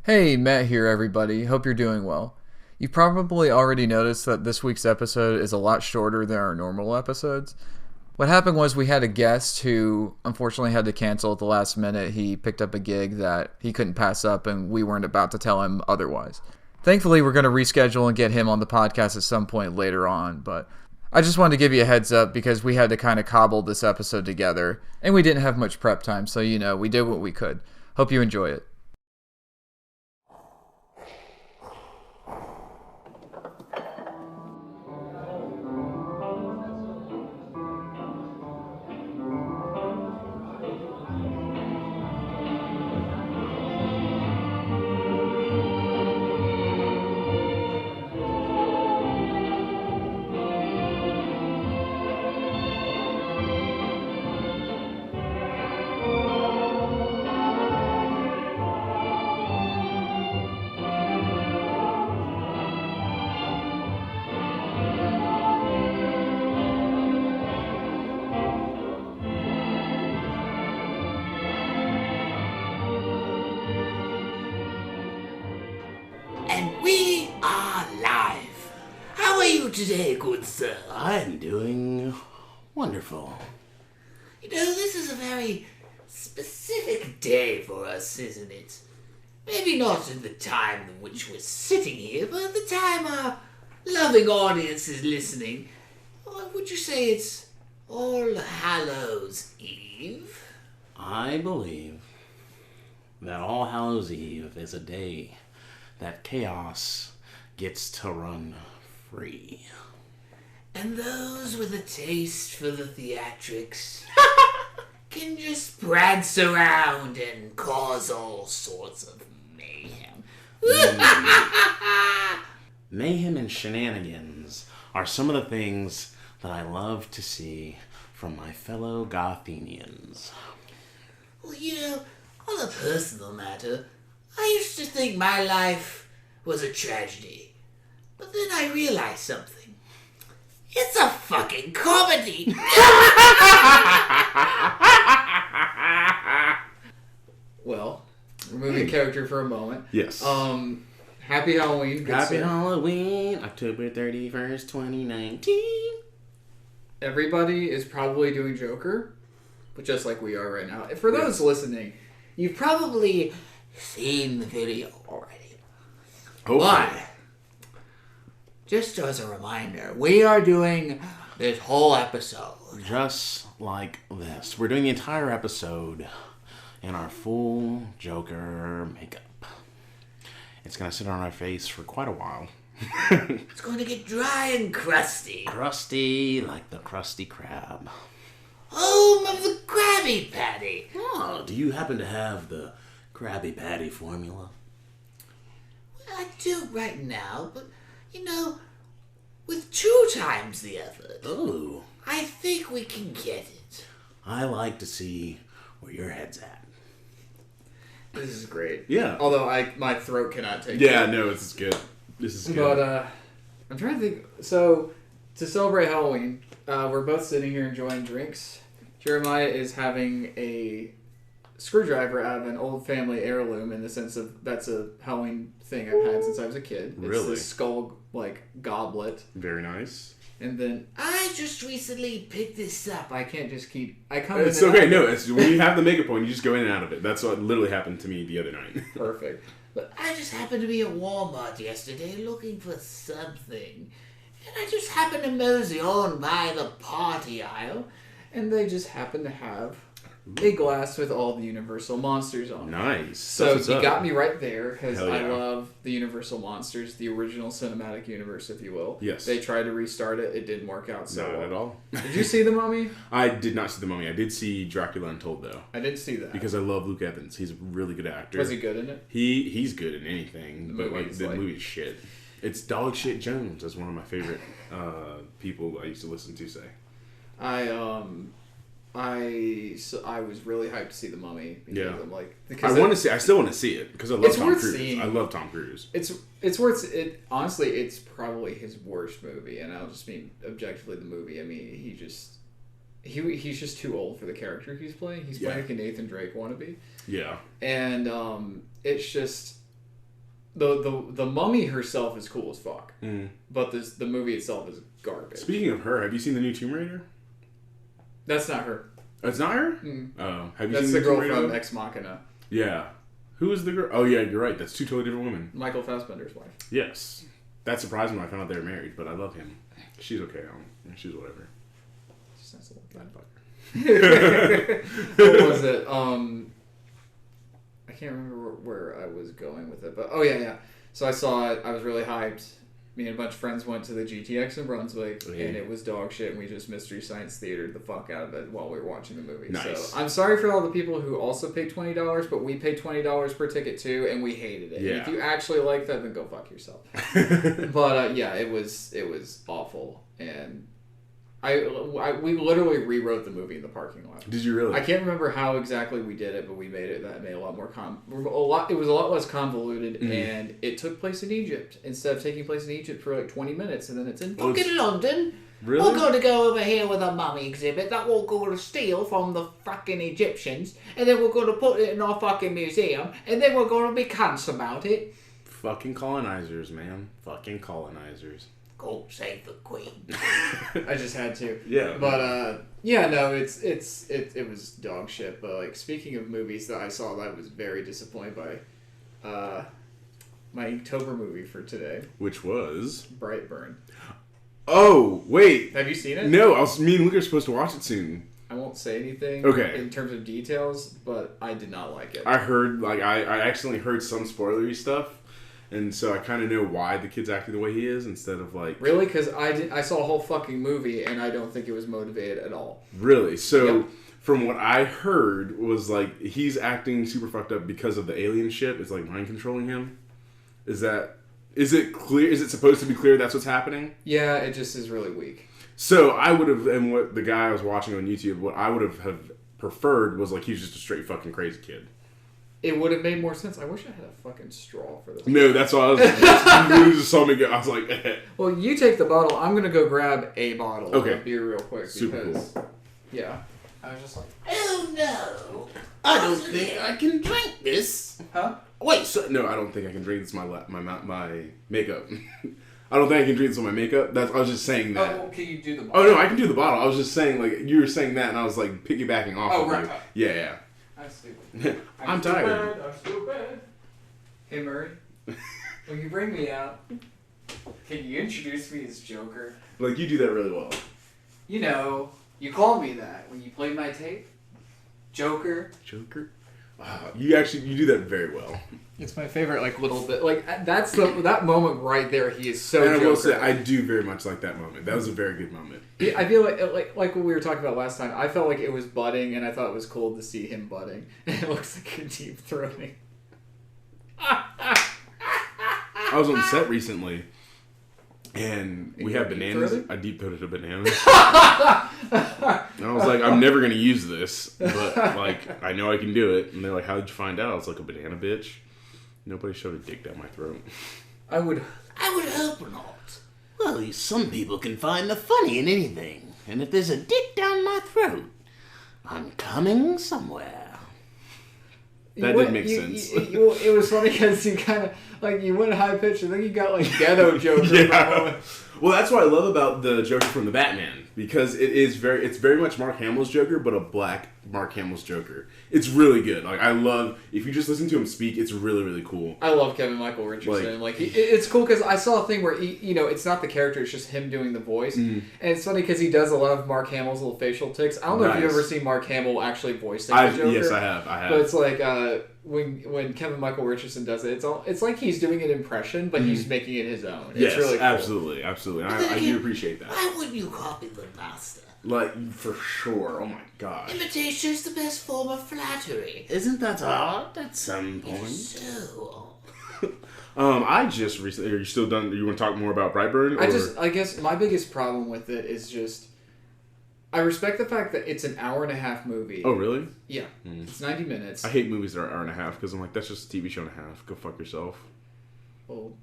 Hey, Matt here, everybody. Hope you're doing well. You've probably already noticed that this week's episode is a lot shorter than our normal episodes. What happened was we had a guest who unfortunately had to cancel at the last minute. He picked up a gig that he couldn't pass up, and we weren't about to tell him otherwise. Thankfully, we're going to reschedule and get him on the podcast at some point later on, but I just wanted to give you a heads up because we had to kind of cobble this episode together, and we didn't have much prep time, so we did what we could. Hope you enjoy it. And we are live. How are you today, good sir? I'm doing wonderful. You know, this is a very specific day for us, isn't it? Maybe not in the time in which we're sitting here, but the time our loving audience is listening. Or would you say it's All Hallows Eve? I believe that All Hallows Eve is a day that chaos gets to run free. And those with a taste for the theatrics can just prance around and cause all sorts of mayhem. Mayhem and shenanigans are some of the things that I love to see from my fellow Gothenians. Well, on a personal matter, I used to think my life was a tragedy. But then I realized something. It's a fucking comedy! Well, removing character for a moment. Yes. Happy Halloween. Good Happy sir. Halloween, October 31st, 2019. Everybody is probably doing Joker, but just like we are right now. For those listening, You've probably seen the video already. Hopefully. But, just as a reminder, we are doing this whole episode. Just like this. We're doing the entire episode in our full Joker makeup. It's going to sit on our face for quite a while. It's going to get dry and crusty. Crusty like the Krusty Krab. Home of the Krabby Patty. Oh, do you happen to have the Krabby Patty formula? I do right now, but, with 2 times the effort, Oh, I think we can get it. I like to see where your head's at. this is great. Yeah. Although my throat cannot take Yeah, it. no, this is good. This is good. But I'm trying to think. So to celebrate Halloween, we're both sitting here enjoying drinks. Jeremiah is having a screwdriver out of an old family heirloom in the sense of that's a Halloween thing I've had since I was a kid. It's Really? this skull goblet. Very nice. And then I just recently picked this up. I can't just keep. I come. It's in and okay. out. No, it's when you have the makeup on, you just go in and out of it. That's what literally happened to me the other night. Perfect. But I just happened to be at Walmart yesterday looking for something. And I just happened to mosey on by the party aisle. And they just happen to have a glass with all the Universal monsters on it. Nice. So That's what's you up. got me right there because Hell I yeah. love the Universal monsters, the original cinematic universe, if you will. Yes. They tried to restart it. It didn't work out so Not well. at all. Did you see The Mummy? I did not see The Mummy. I did see Dracula Untold, though. I didn't see that. Because I love Luke Evans. He's a really good actor. Was he good in it? He's good in anything. The But movie's the like- movie's shit. It's Dog Shit Jones, as one of my favorite people I used to listen to say. I was really hyped to see The Mummy. Because Yeah. I'm like, I because still want to see it because I love It's Tom worth Cruise. seeing. I love Tom Cruise. It's worth it. Honestly, it's probably his worst movie, and I'll just mean objectively the movie. I mean, he's just too old for the character he's playing. He's playing like a Nathan Drake wannabe, Yeah. and it's just the mummy herself is cool as fuck, Mm. but the movie itself is garbage. Speaking of her, have you seen the new Tomb Raider? That's not her. Oh, it's not her? Mm. Oh, have you That's seen the the girl Tomb Raider? from Ex Machina. Yeah. Who is the girl? Oh, yeah, you're right. That's two totally different women. Michael Fassbender's wife. Yes. That surprised me when I found out they were married, but I love him. She's okay. She's whatever. Just sounds like I'd fuck that. What was it? I can't remember where I was going with it, but yeah. So I saw it. I was really hyped. Me and a bunch of friends went to the GTX in Brunswick, and it was dog shit, and we just Mystery Science Theatered the fuck out of it while we were watching the movie. Nice. So I'm sorry for all the people who also paid $20, but we paid $20 per ticket too, and we hated it. Yeah. And if you actually like that, then go fuck yourself. But yeah, it was awful, and we literally rewrote the movie in the parking lot. Did you really? I can't remember how exactly we did it, but we made it. That made it a lot more it was a lot less convoluted, and it took place in Egypt instead of taking place in Egypt for like 20 minutes, and then it's in Fucking London. Really? We're going to go over here with a mummy exhibit that we're going to steal from the fucking Egyptians, and then we're going to put it in our fucking museum, and then we're going to be cunts about it. Fucking colonizers, man. Fucking colonizers. God save the Queen. I just had to. Yeah. But yeah, no, it was dog shit. But like, speaking of movies that I saw that I was very disappointed by, my Inktober movie for today, Which was? Brightburn. Oh, wait. Have you seen it? No, me and Luke are supposed to watch it soon. I won't say anything. Okay. In terms of details, but I did not like it. I heard, like, I accidentally heard some spoilery stuff, and so I kind of know why the kid's acting the way he is instead of, like... Really? Because I saw a whole fucking movie, and I don't think it was motivated at all. Really? So, Yep. from what I heard, was, like, he's acting super fucked up because of the alien ship. It's, like, mind controlling him. Is it clear? Is it supposed to be clear that's what's happening? Yeah, it just is really weak. So, I would have, and what the guy I was watching on YouTube, what I would have preferred was, like, he was just a straight fucking crazy kid. It would have made more sense. I wish I had a fucking straw for this. No, that's why I was. You just saw me go. I was like, Well, you take the bottle. I'm gonna go grab a bottle Okay. of beer real quick Super because, yeah, I was just like, Oh no. I don't think I can drink this. huh? Wait, so, no, I don't think I can drink this. My makeup. I don't think I can drink this on my makeup. I was just saying that. Oh, well, can you do the Oh no, I can do the bottle. I was just saying, like, you were saying that, and I was like piggybacking off. Oh, of right. you. Yeah. I'm stupid. I'm tired. I'm stupid. Hey Murray, when you bring me out, can you introduce me as Joker? Like, you do that really well. You know, you called me that when you played my tape. Joker. Joker. Wow, you do that very well. It's my favorite, like, little bit. Like, that's that moment right there. He is so And I Joker. will say, I do very much like that moment. That was a very good moment. I feel like what we were talking about last time. I felt like it was budding, and I thought it was cool to see him budding. And it looks like you're deep throating. I was on set recently, and we have bananas. deep-throated? I deep throated a banana. And I was like, I'm never going to use this, but, like, I know I can do it. And they're like, how did you find out? I was like, a banana bitch. Nobody shoved a dick down my throat. I would hope not. Well, some people can find the funny in anything. And if there's a dick down my throat, I'm coming somewhere. That didn't make sense. It was funny because you kind of, like, you went high pitched, and then you got, like, ghetto Joker. Yeah. Well, that's what I love about the Joker from the Batman, because it's very much Mark Hamill's Joker, but a black Mark Hamill's Joker. It's really good. Like, I love, if you just listen to him speak, it's really, really cool. I love Kevin Michael Richardson. It's cool because I saw a thing where it's not the character; it's just him doing the voice, and it's funny because he does a lot of Mark Hamill's little facial tics. I don't know if you've ever seen Mark Hamill actually voicing the Joker. Yes, I have. But it's like when Kevin Michael Richardson does it, it's like he's doing an impression, but he's making it his own. It's Yes, really cool. absolutely. I do appreciate that. Why wouldn't you copy the master? Like, for sure. Oh my gosh. Imitation is the best form of flattery. Isn't that art at some point? So, I just recently. Are you still done? You want to talk more about Brightburn? I guess my biggest problem with it is just, I respect the fact that it's an hour and a half movie. Oh, really? Yeah. It's 90 minutes. I hate movies that are an hour and a half because I'm like, that's just a TV show and a half. Go fuck yourself. Well,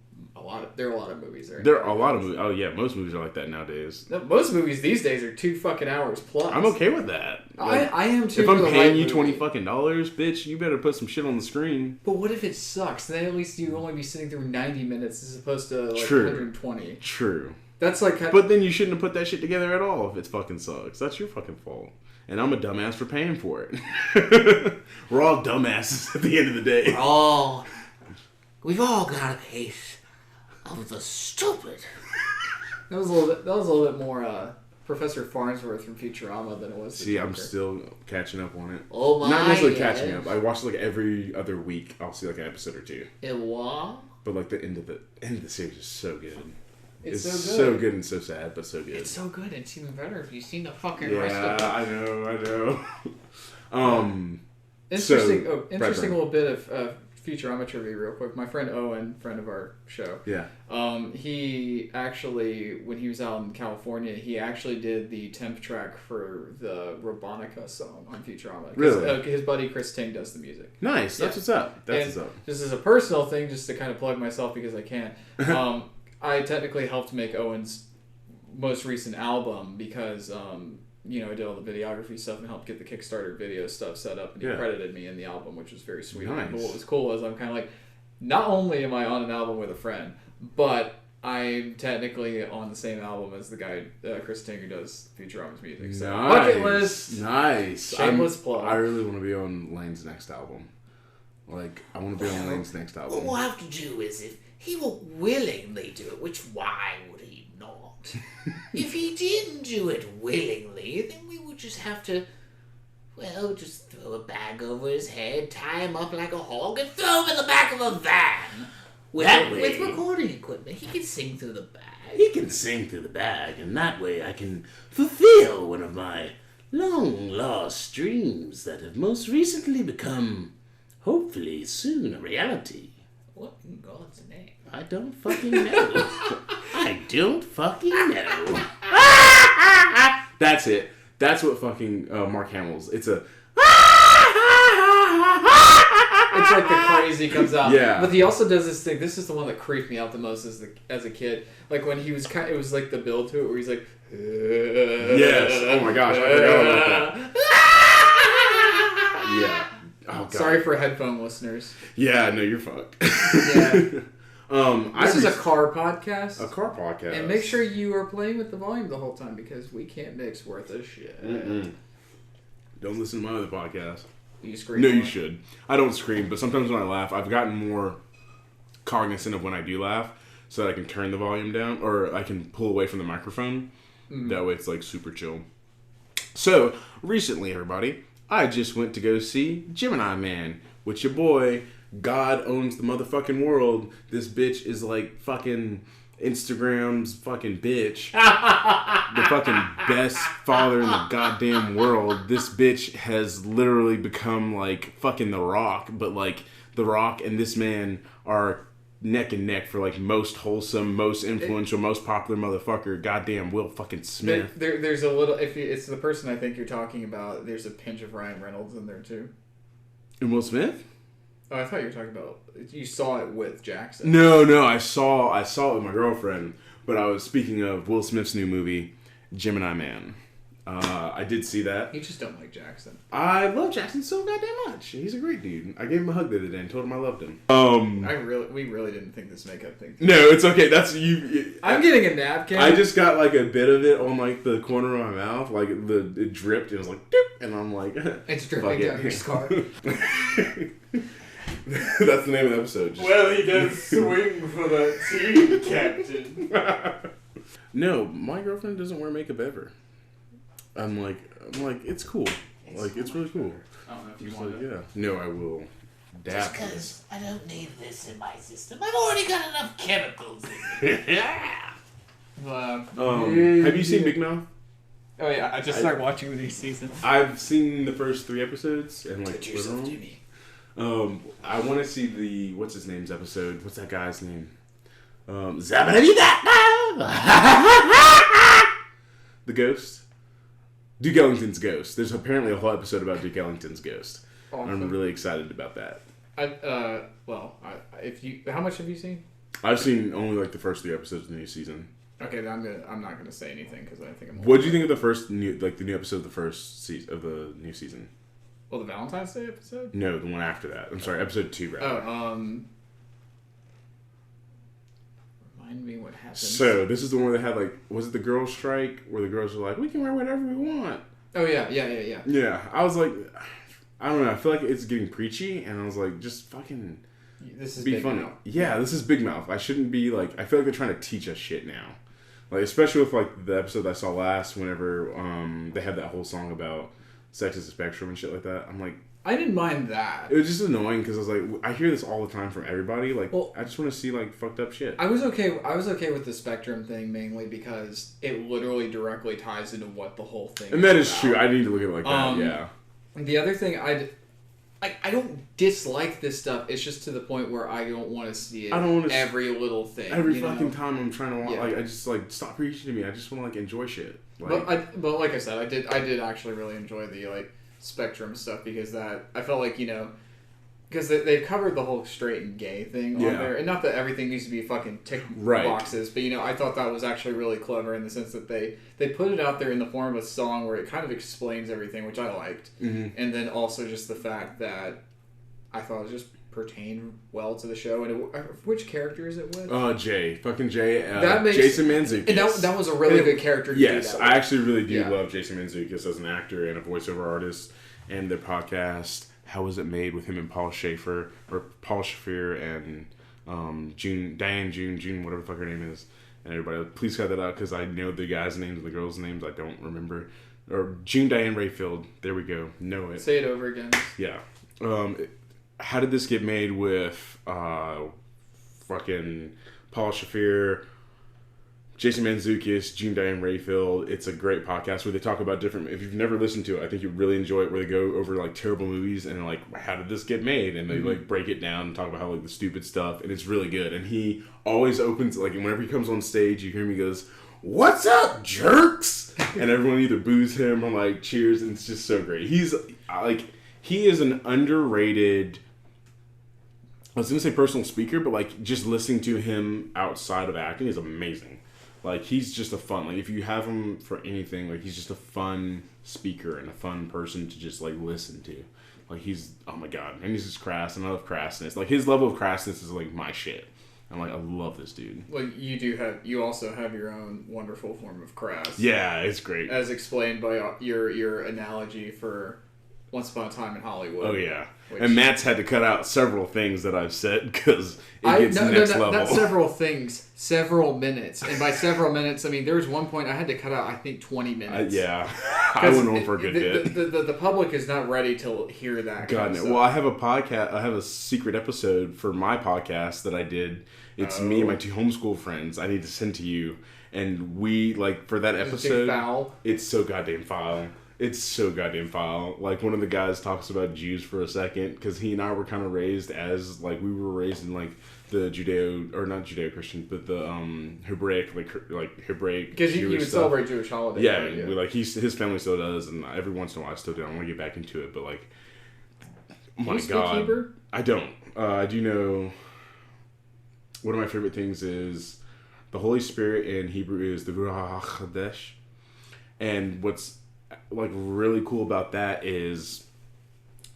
there are a lot of movies there. There are a lot of movies. Oh yeah, most movies are like that nowadays. No, most movies these days are 2 fucking hours plus. I'm okay with that. Like, I am too. if I'm for the paying right you movie. $20 fucking, bitch, you better put some shit on the screen. But what if it sucks? Then at least you only be sitting through 90 minutes as opposed to like True. 120. True. That's like. But then you shouldn't have put that shit together at all if it fucking sucks. That's your fucking fault. And I'm a dumbass for paying for it. We're all dumbasses at the end of the day. We've all got a case of the stupid. That was a little bit more Professor Farnsworth from Futurama than it was. See, I'm still catching up on it. Oh my! Not necessarily catching up. I watch like every other week. I'll see like an episode or two. It was. But like the end of the series is so good. It's so good and so sad, but so good. It's so good. It's even better if you've seen the fucking Yeah, rest of it. I know. Interesting. So, Interesting Brightburn. little bit of Futurama trivia, real quick. My friend Owen, friend of our show. Yeah. He actually, when he was out in California, he actually did the temp track for the Robonica song on Futurama. Really? His buddy Chris Ting does the music. Nice. That's what's up. That's And what's up. just as a personal thing, just to kind of plug myself because I can, I technically helped make Owen's most recent album because, I did all the videography stuff and helped get the Kickstarter video stuff set up, and he credited me in the album, which was very sweet. Nice. But what was cool is I'm kind of like, not only am I on an album with a friend, but I'm technically on the same album as the guy, Chris Ting, who does Futurama's music. So, bucket list! Nice. Shameless plug. I really want to be on Lane's next album. Like, I want to be on Lane's next What album. we'll have to do is, if he will willingly do it, which why would he not? If he didn't do it willingly, then we would just have to, just throw a bag over his head, tie him up like a hog, and throw him in the back of a van. With recording equipment. He can sing through the bag. He can sing through the bag, and that way I can fulfill one of my long-lost dreams that have most recently become, hopefully soon, a reality. What in God's name? I don't fucking know. I don't fucking know. That's it. That's what fucking Mark Hamill's. It's a. It's like the crazy comes out. Yeah. But he also does this thing. This is the one that creeped me out the most as a kid. Like when he was it was like the build to it where he's like. Yes. Oh my gosh. I forgot about that. Yeah. Oh, God. Sorry for headphone listeners. Yeah. No, you're fucked. Yeah. This is a car podcast. A car podcast. And make sure you are playing with the volume the whole time because we can't mix worth a shit. Mm-mm. Don't listen to my other podcast. You scream. No, more? you should. I don't scream, but sometimes when I laugh, I've gotten more cognizant of when I do laugh, so that I can turn the volume down, or I can pull away from the microphone. That way it's like super chill. So, recently, everybody, I just went to go see Gemini Man, with your boy. God owns the motherfucking world. This bitch is like fucking Instagram's fucking bitch. The fucking best father in the goddamn world. This bitch has literally become like fucking The Rock, but like The Rock and this man are neck and neck for like most wholesome, most influential, most popular motherfucker. Goddamn Will fucking Smith. There's a little. If it's the person I think you're talking about, there's a pinch of Ryan Reynolds in there too. And Will Smith? Oh, I thought you were talking about. You saw it with Jackson. No, I saw it with my girlfriend, but I was speaking of Will Smith's new movie, Gemini Man. I did see that. You just don't like Jackson. I love Jackson so goddamn much. He's a great dude. I gave him a hug the other day and told him I loved him. We really didn't think this makeup thing. No, it's okay. That's you. I'm getting a napkin. I just got like a bit of it on like the corner of my mouth, like it dripped and it was like, doop, and I'm like, It's dripping down your scarf. That's the name of the episode. Just... Well, he does swing for the team, Captain. No, my girlfriend doesn't wear makeup ever. I'm like, it's cool. It's really cool. I don't know if you Just want like, to. yeah. No, I will. Just because I don't need this in my system. I've already got enough chemicals in it. Have you seen Big Mouth? Oh yeah, I just started watching the new season. I've seen the first 3 episodes and like Put yourself, Jimmy. I want to see the what's his name's episode. What's that guy's name? The Ghost. Duke Ellington's Ghost. There's apparently a whole episode about Duke Ellington's Ghost. Awesome. I'm really excited about that. How much have you seen? I've seen only like the first 3 episodes of the new season. Okay, then I'm not gonna say anything because I think I'm. What did you think of the new episode of the first season of the new season? Well, the Valentine's Day episode? No, the one after that. I'm sorry, episode 2, rather. Remind me what happened. So, this is the one where they had, like, was it the girls' strike? Where the girls were like, we can wear whatever we want. Oh, yeah. Yeah, I was like, I don't know, I feel like it's getting preachy, and I was like, just fucking this is be Big funny. Mouth. Yeah, this is Big Mouth. I shouldn't be, like, I feel like they're trying to teach us shit now. Like, especially with, like, the episode I saw last, whenever they had that whole song about sex is a spectrum and shit like that. I'm like... I didn't mind that. It was just annoying because I was like, I hear this all the time from everybody. Like, well, I just want to see, like, fucked up shit. I was okay with the spectrum thing mainly because it literally directly ties into what the whole thing and that is about. true. I need to look at it like that, yeah. The other thing I don't dislike this stuff. It's just to the point where I don't want to see it. I don't want to every little thing. Every fucking time I'm trying to watch, yeah. like, I just like stop preaching to me. I just want to like enjoy shit. Like, but like I said, I did actually really enjoy the like spectrum stuff because that I felt like because they've covered the whole straight and gay thing on there, and not that everything needs to be fucking tick boxes, but I thought that was actually really clever in the sense that they put it out there in the form of a song where it kind of explains everything, which I liked, and then also just the fact that I thought it just pertained well to the show. And which character is it with? Jay, fucking Jay, Jason Mantzoukas, and that was a really good character. Yes, I actually really do love Jason Mantzoukas as an actor and a voiceover artist, and their podcast. How Was It Made with him and Paul Schaefer and June, whatever the fuck her name is, and everybody. Please cut that out because I know the guys' names and the girls' names I don't remember. Or June Diane Rayfield. There we go. Know it. Say it over again. Yeah. How did this get made with fucking Paul Schaefer, Jason Mantzoukas, June Diane Rayfield? It's a great podcast where they talk about different... If you've never listened to it, I think you'd really enjoy it, where they go over, like, terrible movies and, like, how did this get made? And they, like, break it down and talk about how, like, the stupid stuff. And it's really good. And he always opens... Like, whenever he comes on stage, you hear him, he goes, "What's up, jerks?" And everyone either boos him or, like, cheers. And it's just so great. He's, like... He is an underrated... I was going to say personal speaker, but, like, just listening to him outside of acting is amazing. Like, he's just a fun... Like, if you have him for anything, like, he's just a fun speaker and a fun person to just, like, listen to. Like, he's... Oh, my God. And he's just crass, and I love crassness. Like, his level of crassness is, like, my shit. I'm like, I love this dude. Well, you also have your own wonderful form of crass. Yeah, it's great. As explained by your analogy for Once Upon a Time in Hollywood. Oh, yeah. And Matt's had to cut out several things that I've said because it gets next level. Not several things, several minutes. And by several minutes, I mean, there was one point I had to cut out, I think, 20 minutes. Yeah. I went on for a good bit. The public is not ready to hear that. God, no. Well, I have a podcast. I have a secret episode for my podcast that I did. It's me and my 2 homeschool friends. I need to send to you. And we, like, for that episode, it's so goddamn foul. It's so goddamn foul. Like, one of the guys talks about Jews for a second, because he and I were kind of raised as, like, we were raised in, like, the not Judeo-Christian, but the Hebraic, like Hebraic because you would celebrate Jewish holidays. Yeah, right? like, his family still does, and every once in a while I still do. I want to get back into it, but, like, oh my God. Hebrew? I don't. I do know, one of my favorite things is the Holy Spirit in Hebrew is the Ruach HaKodesh, and what's like really cool about that is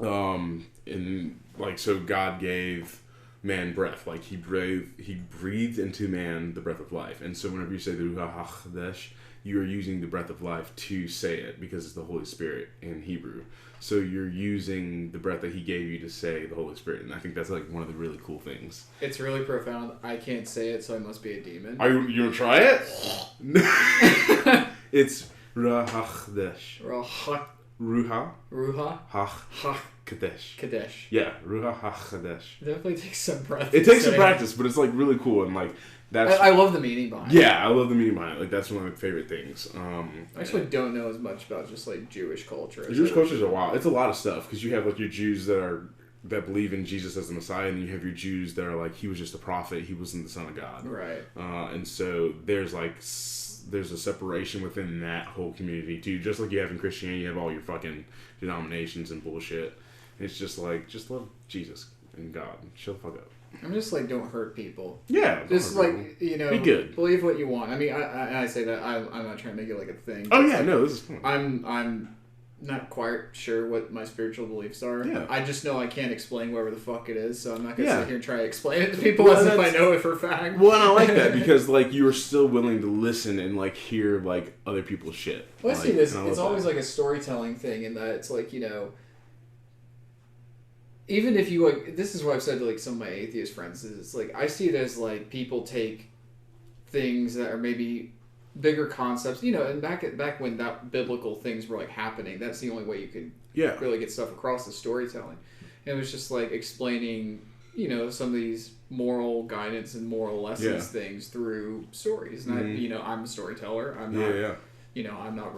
so God gave man breath, like he breathed into man the breath of life, and so whenever you say the Ruach HaKodesh, you are using the breath of life to say it because it's the Holy Spirit in Hebrew. So you're using the breath that he gave you to say the Holy Spirit, and I think that's like one of the really cool things. It's really profound. I can't say it, so I must be a demon. You want to try it? It's Ruach HaKodesh. Ruha HaKodesh. Kadesh. Yeah, Ruha HaKodesh. It definitely takes some breath. It takes some practice, but it's like really cool, and like that's. I love the meaning behind it. Yeah, I love the meaning behind it. Like that's one of my favorite things. I actually don't know as much about just like Jewish culture. Jewish culture is a wild. It's a lot of stuff because you have like your Jews that believe in Jesus as the Messiah, and you have your Jews that are like he was just a prophet, he wasn't the Son of God. Right. And so there's a separation within that whole community too. Just like you have in Christianity, you have all your fucking denominations and bullshit. And it's just like, just love Jesus and God. Shut the fuck up. I'm just like, don't hurt people. Yeah. Just like, you know, be good. Believe what you want. I mean, I say that I'm not trying to make it like a thing. Oh yeah, like, no, this is fun. I'm not quite sure what my spiritual beliefs are. Yeah. I just know I can't explain whatever the fuck it is, so I'm not gonna Yeah. sit here and try to explain it to people Well, as if I that's- know it for a fact. Well, and I like that because like you are still willing to listen and like hear like other people's shit. Well, I like, see this. and I It's love always that. like a storytelling thing in that it's like, you know, even if you like, this is what I've said to like some of my atheist friends. Is it's like I see it as like people take things that are maybe bigger concepts, you know, and back when that biblical things were like happening, that's the only way you could really get stuff across is storytelling. And it was just like explaining, you know, some of these moral guidance and moral lessons things through stories. And you know, I'm a storyteller. I'm not. You know, I'm not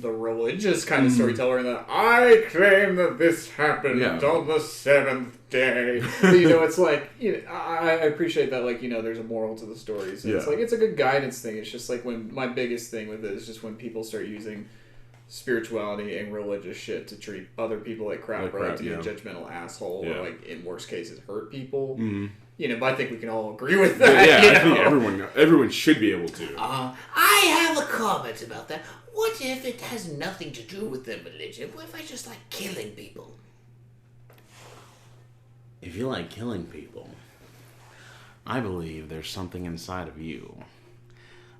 the religious kind of storyteller in that I claim that this happened on the 7th day. But, you know, it's like, you know, I appreciate that, like, you know, there's a moral to the stories. And it's like, it's a good guidance thing. It's just like when my biggest thing with it is just when people start using spirituality and religious shit to treat other people like crap, or like to be a judgmental asshole, or like in worst cases hurt people. You know, but I think we can all agree with that. Yeah, you I know? think everyone should be able to. I have a comment about that. What if it has nothing to do with their religion? What if I just like killing people? If you like killing people, I believe there's something inside of you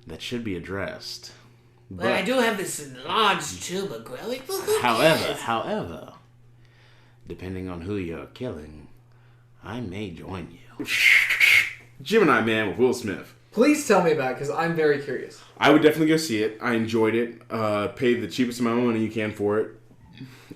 that should be addressed. But I do have this large tumor growing. But who cares? However, depending on who you're killing, I may join you. Gemini Man with Will Smith. Please tell me about it, because I'm very curious. I would definitely go see it. I enjoyed it. Paid the cheapest amount of money you can for it.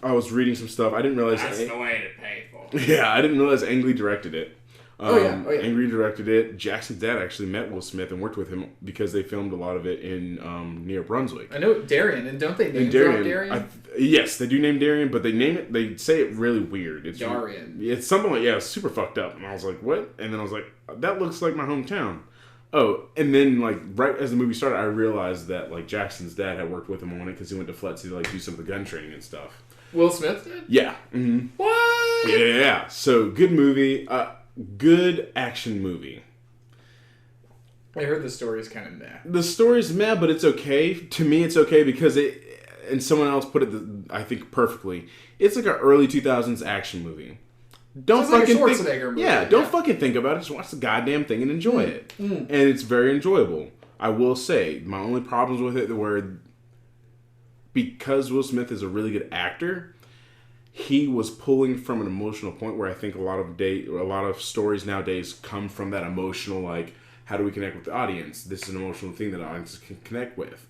I was reading some stuff. I didn't realize That's the way to pay for it. Yeah, I didn't realize Ang Lee directed it. Oh yeah. Ang Lee directed it. Jackson's dad actually met Will Smith and worked with him because they filmed a lot of it in near Brunswick. I know Darian, and don't they name drop Darian? Yes, they do name Darian, but they name it. They say it really weird. It's Darian. It's something like it's super fucked up. And I was like, what? And then I was like, that looks like my hometown. Oh, and then like right as the movie started, I realized that like Jackson's dad had worked with him on it because he went to Fletch to like do some of the gun training and stuff. Will Smith did? Yeah. Mm-hmm. What? Yeah. So good movie. Good action movie. I heard the story is kind of meh. The story's meh, but it's okay. To me, it's okay because it, and someone else put it, I think, perfectly. It's like an early 2000s action movie. Don't So it's fucking like a think. Schwarzenegger movie. Yeah, don't fucking think about it. Just watch the goddamn thing and enjoy it. And it's very enjoyable. I will say, my only problems with it were because Will Smith is a really good actor, he was pulling from an emotional point where I think a lot of stories nowadays come from that emotional, like, how do we connect with the audience? This is an emotional thing that audiences can connect with.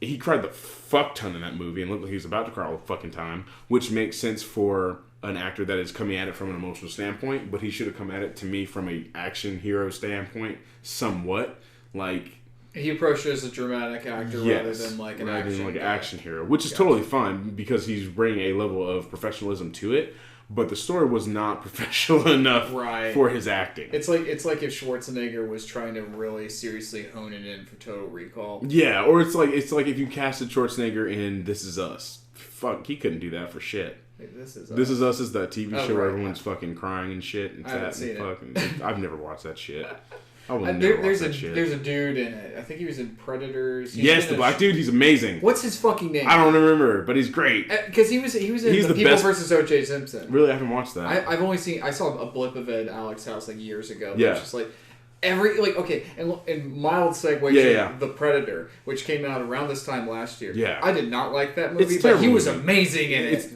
He cried the fuck ton in that movie and looked like he was about to cry all the fucking time, which makes sense for an actor that is coming at it from an emotional standpoint, but he should have come at it to me from a action hero standpoint somewhat. Like, he approached it as a dramatic actor rather than like an action hero, which is totally fine because he's bringing a level of professionalism to it. But the story was not professional enough for his acting. It's like if Schwarzenegger was trying to really seriously hone it in for Total Recall. Yeah, or it's like if you casted Schwarzenegger in This Is Us. Fuck, he couldn't do that for shit. Wait, This Is Us is that TV show where everyone's fucking crying and shit. And I haven't seen it. I've never watched that shit. There's a dude in it. I think he was in Predators. Yes, the black dude. He's amazing. What's his fucking name? I don't remember, but he's great. Because he was in the People best versus O.J. Simpson. Really, I haven't watched that. I saw a blip of it at Alex's house like years ago. Yeah. It's just like and mild segue to The Predator, which came out around this time last year. Yeah. I did not like that movie, It's but he was movie. amazing in it.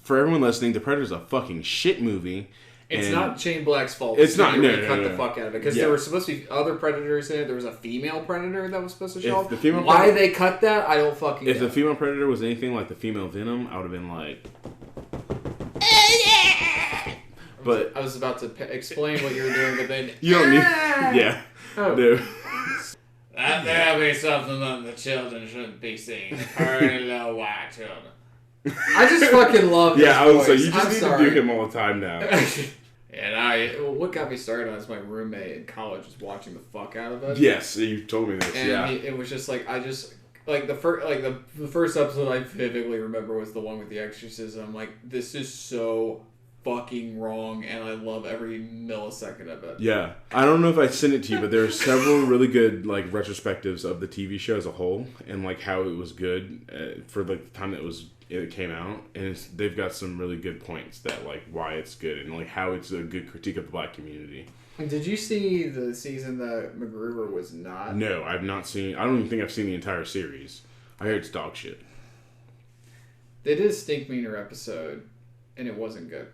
For everyone listening, The Predator's a fucking shit movie. It's not Shane Black's fault. It's not. They cut the fuck out of it because there were supposed to be other predators in it. There was a female predator that was supposed to show up. Why they cut that, I don't fucking know. If the female predator was anything like the female Venom, I would have been like. But I was about to explain what you were doing, but then you don't need. Yeah. Oh. No. That'll be something that the children shouldn't be seeing. Pretty little white children. I just fucking love his I was voice. like, you just need to do him all the time now. And what got me started on is my roommate in college was watching the fuck out of it. Yes, you told me this. And it was just like the first episode I vividly remember was the one with the exorcism. Like, this is so fucking wrong, and I love every millisecond of it. Yeah. I don't know if I sent it to you, but there are several really good like retrospectives of the TV show as a whole and like how it was good for the time that it came out, and they've got some really good points that like why it's good and like how it's a good critique of the black community. Did you see the season that MacGruber was not? No, I've not seen. I don't even think I've seen the entire series. I heard it's dog shit. They did a Stink Meaner episode, and it wasn't good.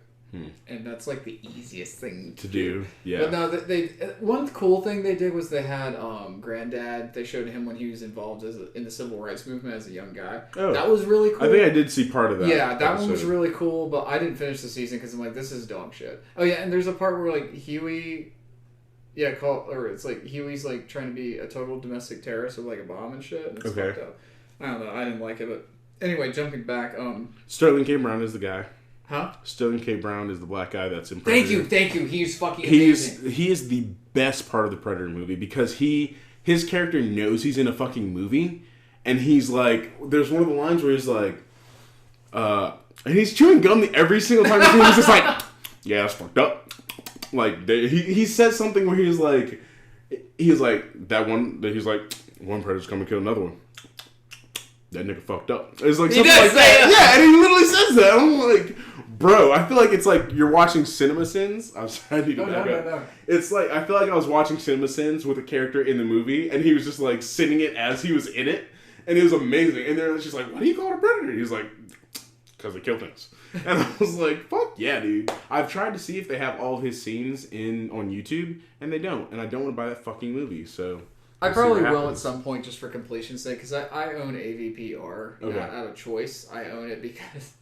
And that's like the easiest thing to do. Yeah. But no, they one cool thing they did was they had Granddad. They showed him when he was involved in the civil rights movement as a young guy. Oh, that was really cool. I think I did see part of that. Yeah, that one was really cool, but I didn't finish the season because I'm like, this is dog shit. Oh yeah, and there's a part where like Huey, it's like Huey's like trying to be a total domestic terrorist with like a bomb and shit. And it's fucked up. I don't know. I didn't like it, but anyway, jumping back. Sterling K. Brown is the guy. Huh? Sterling K. Brown is the black guy that's in Predator. Thank you. He's fucking amazing. He is the best part of the Predator movie because his character knows he's in a fucking movie, and he's like, there's one of the lines where he's like, and he's chewing gum every single time he's just like, yeah, that's fucked up. Like he says something where he's like one Predator's coming to kill another one. That nigga fucked up. It's like something like that. Yeah, and he literally says that. I'm like, bro, I feel like it's like you're watching CinemaSins. I'm sorry, I need to back up. No. It's like I feel like I was watching CinemaSins with a character in the movie, and he was just like singing it as he was in it, and it was amazing. And they're just like, "Why do you call it a predator?" He's like, "Because they kill things." And I was like, "Fuck yeah, dude!" I've tried to see if they have all his scenes on YouTube, and they don't. And I don't want to buy that fucking movie, so. I probably will at some point just for completion's sake, because I own AVPR, not out of choice. I own it because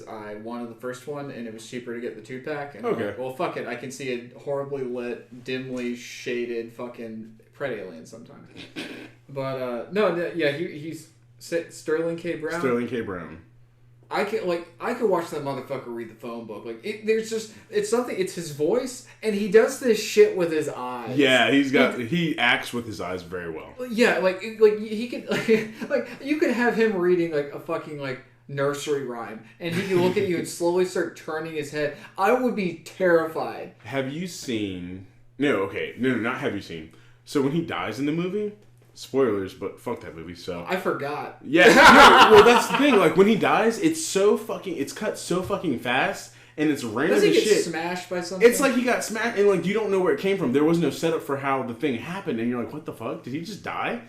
I wanted the first one, and it was cheaper to get the 2-pack. And I'm like, well, fuck it. I can see a horribly lit, dimly shaded fucking Pred Alien sometimes. But, he's Sterling K. Brown. Sterling K. Brown. I could watch that motherfucker read the phone book. Like it's his voice, and he does this shit with his eyes. Yeah, he acts with his eyes very well. Yeah, like he could like you could have him reading like a fucking like nursery rhyme, and he can look at you and slowly start turning his head. I would be terrified. Have you seen? No, not have you seen? So when he dies in the movie. Spoilers, but fuck that movie, so... I forgot. Yeah, no, well, that's the thing. Like, when he dies, it's cut so fucking fast, and it's random as shit. Does he get smashed by something? It's like he got smashed, and, like, you don't know where it came from. There was no setup for how the thing happened, and you're like, what the fuck? Did he just die?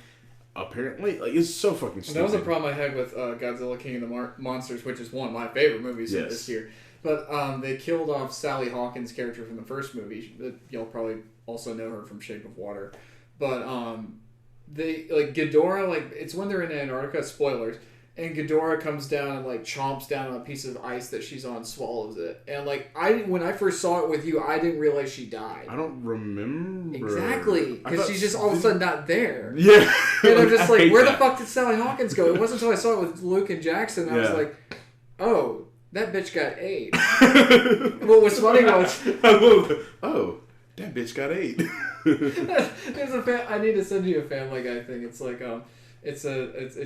Apparently. Like, it's so fucking stupid. That was a problem I had with Godzilla King of the Monsters, which is one of my favorite movies this year. But they killed off Sally Hawkins' character from the first movie. You'll probably also know her from Shape of Water. But, they like Ghidorah, like it's when they're in Antarctica, spoilers, and Ghidorah comes down and like chomps down on a piece of ice that she's on, swallows it, and like when I first saw it with you, I didn't realize she died. I don't remember exactly because she's just all of a sudden not there. Yeah, and I'm just like, where the fuck did Sally Hawkins go? It wasn't until I saw it with Luke and Jackson I was like, oh, that bitch got ate. What was funny was, oh, that bitch got ate. There's I need to send you a Family Guy thing. It's like it's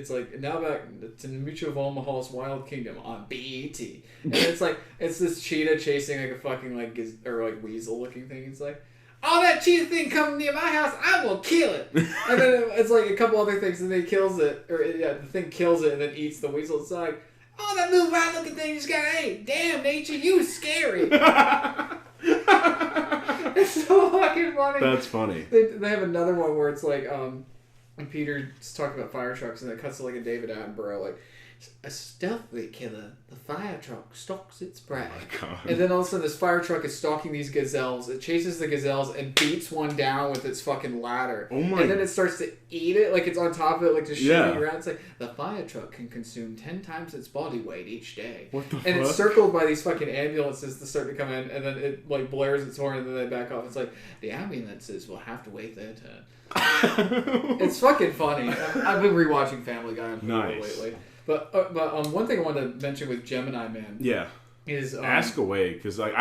like now back to the Mutual of Omaha's Wild Kingdom on BET, and it's this cheetah chasing like a fucking like weasel looking thing. It's like, oh, that cheetah thing coming near my house, I will kill it. And then it's like a couple other things, and then it kills it, the thing kills it and then eats the weasel. It's like, oh, that little round looking thing just got ate. Damn, nature, you scary. It's so fucking funny. That's funny. They have another one where it's like, Peter's talking about fire trucks, and it cuts to like a David Attenborough, like, a stealthy killer, the fire truck stalks its prey. Oh, and then all of a sudden this fire truck is stalking these gazelles. It chases the gazelles and beats one down with its fucking ladder. Oh my. And then it starts to eat it, like it's on top of it, like just shooting around. It's like, the fire truck can consume 10 times its body weight each day. What the fuck? And it's circled by these fucking ambulances that start to come in, and then it like blares its horn, and then they back off. It's like, the ambulances will have to wait their turn. It's fucking funny. I've been rewatching Family Guy lately. But one thing I wanted to mention with Gemini Man, is ask away, because like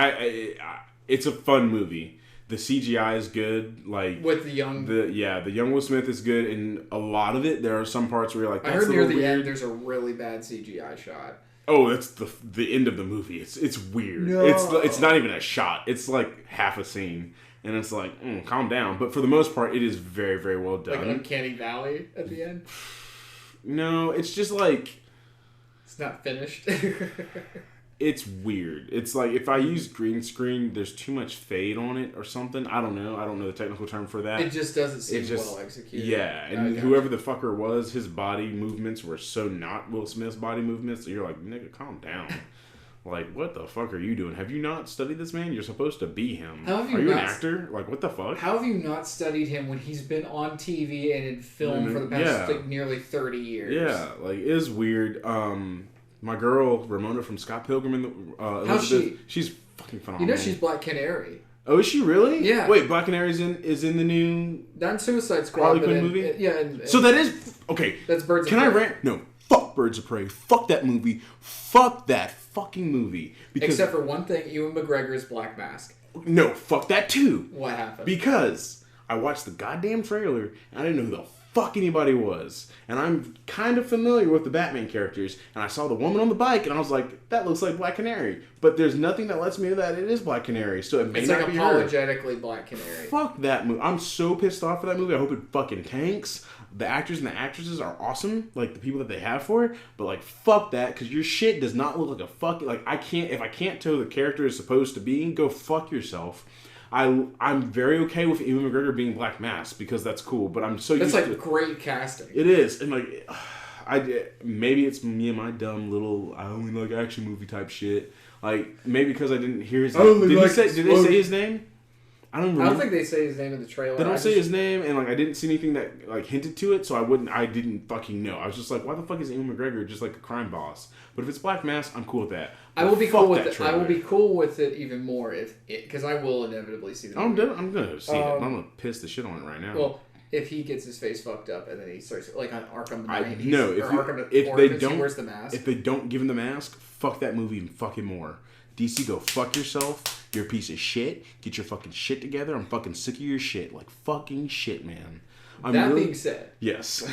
it's a fun movie. The CGI is good, like with the young Will Smith is good, and a lot of it. There are some parts where you're like, that's I heard near the end there's a really bad CGI shot. Oh, that's the end of the movie. It's weird. No. It's not even a shot. It's like half a scene, and it's like, calm down. But for the most part, it is very, very well done. Like Uncanny Valley at the end. No, it's just like it's not finished. It's weird. It's like if I use green screen, there's too much fade on it or something. I don't know. I don't know the technical term for that. It just doesn't seem well executed. Yeah, and whoever the fucker was, his body movements were so not Will Smith's body movements. So you're like, nigga, calm down. Like, what the fuck are you doing? Have you not studied this man? You're supposed to be him. Are you an actor? Like, what the fuck? How have you not studied him when he's been on TV and in film for the past like nearly 30 years? Yeah, like, it is weird. My girl, Ramona from Scott Pilgrim and the How's she? She's fucking phenomenal. You know she's Black Canary. Oh, is she really? Yeah. Wait, Black Canary is in the new Not Suicide Squad. Harley Quinn movie? So that is okay. That's Birds of Prey. Can I Prey. rant? No. Fuck Birds of Prey. Fuck that movie. Fuck that fucking movie. Except for one thing, Ewan McGregor's Black Mask. No, fuck that too. What happened? Because I watched the goddamn trailer and I didn't know who the fuck anybody was. And I'm kind of familiar with the Batman characters. And I saw the woman on the bike and I was like, that looks like Black Canary. But there's nothing that lets me know that it is Black Canary. So it may not be her. It's like apologetically Black Canary. Fuck that movie. I'm so pissed off for that movie. I hope it fucking tanks. The actors and the actresses are awesome, like the people that they have for it, but like fuck that, because your shit does not look like a fucking, like if I can't tell who the character is supposed to be, go fuck yourself. I'm very okay with Ewan McGregor being Black Mask because that's cool, but I'm so that's used like to great casting. It is, and like maybe it's me and my dumb little I only like action movie type shit. Like maybe because I didn't hear his name. Did they say his name? I don't think they say his name in the trailer. They don't say his name, and like I didn't see anything that like hinted to it, so I didn't fucking know. I was just like, why the fuck is Ewan McGregor just like a crime boss? But if it's Black Mask, I'm cool with that. I will be cool with it. I will be cool with it even more because I will inevitably see the movie. I'm gonna see it. I'm gonna piss the shit on it right now. Well, if he gets his face fucked up and then he starts like on Arkham Knight, wears the mask. If they don't give him the mask, fuck that movie and fucking more. DC, go fuck yourself. You're a piece of shit. Get your fucking shit together. I'm fucking sick of your shit. Like, fucking shit, man. Being said... Yes.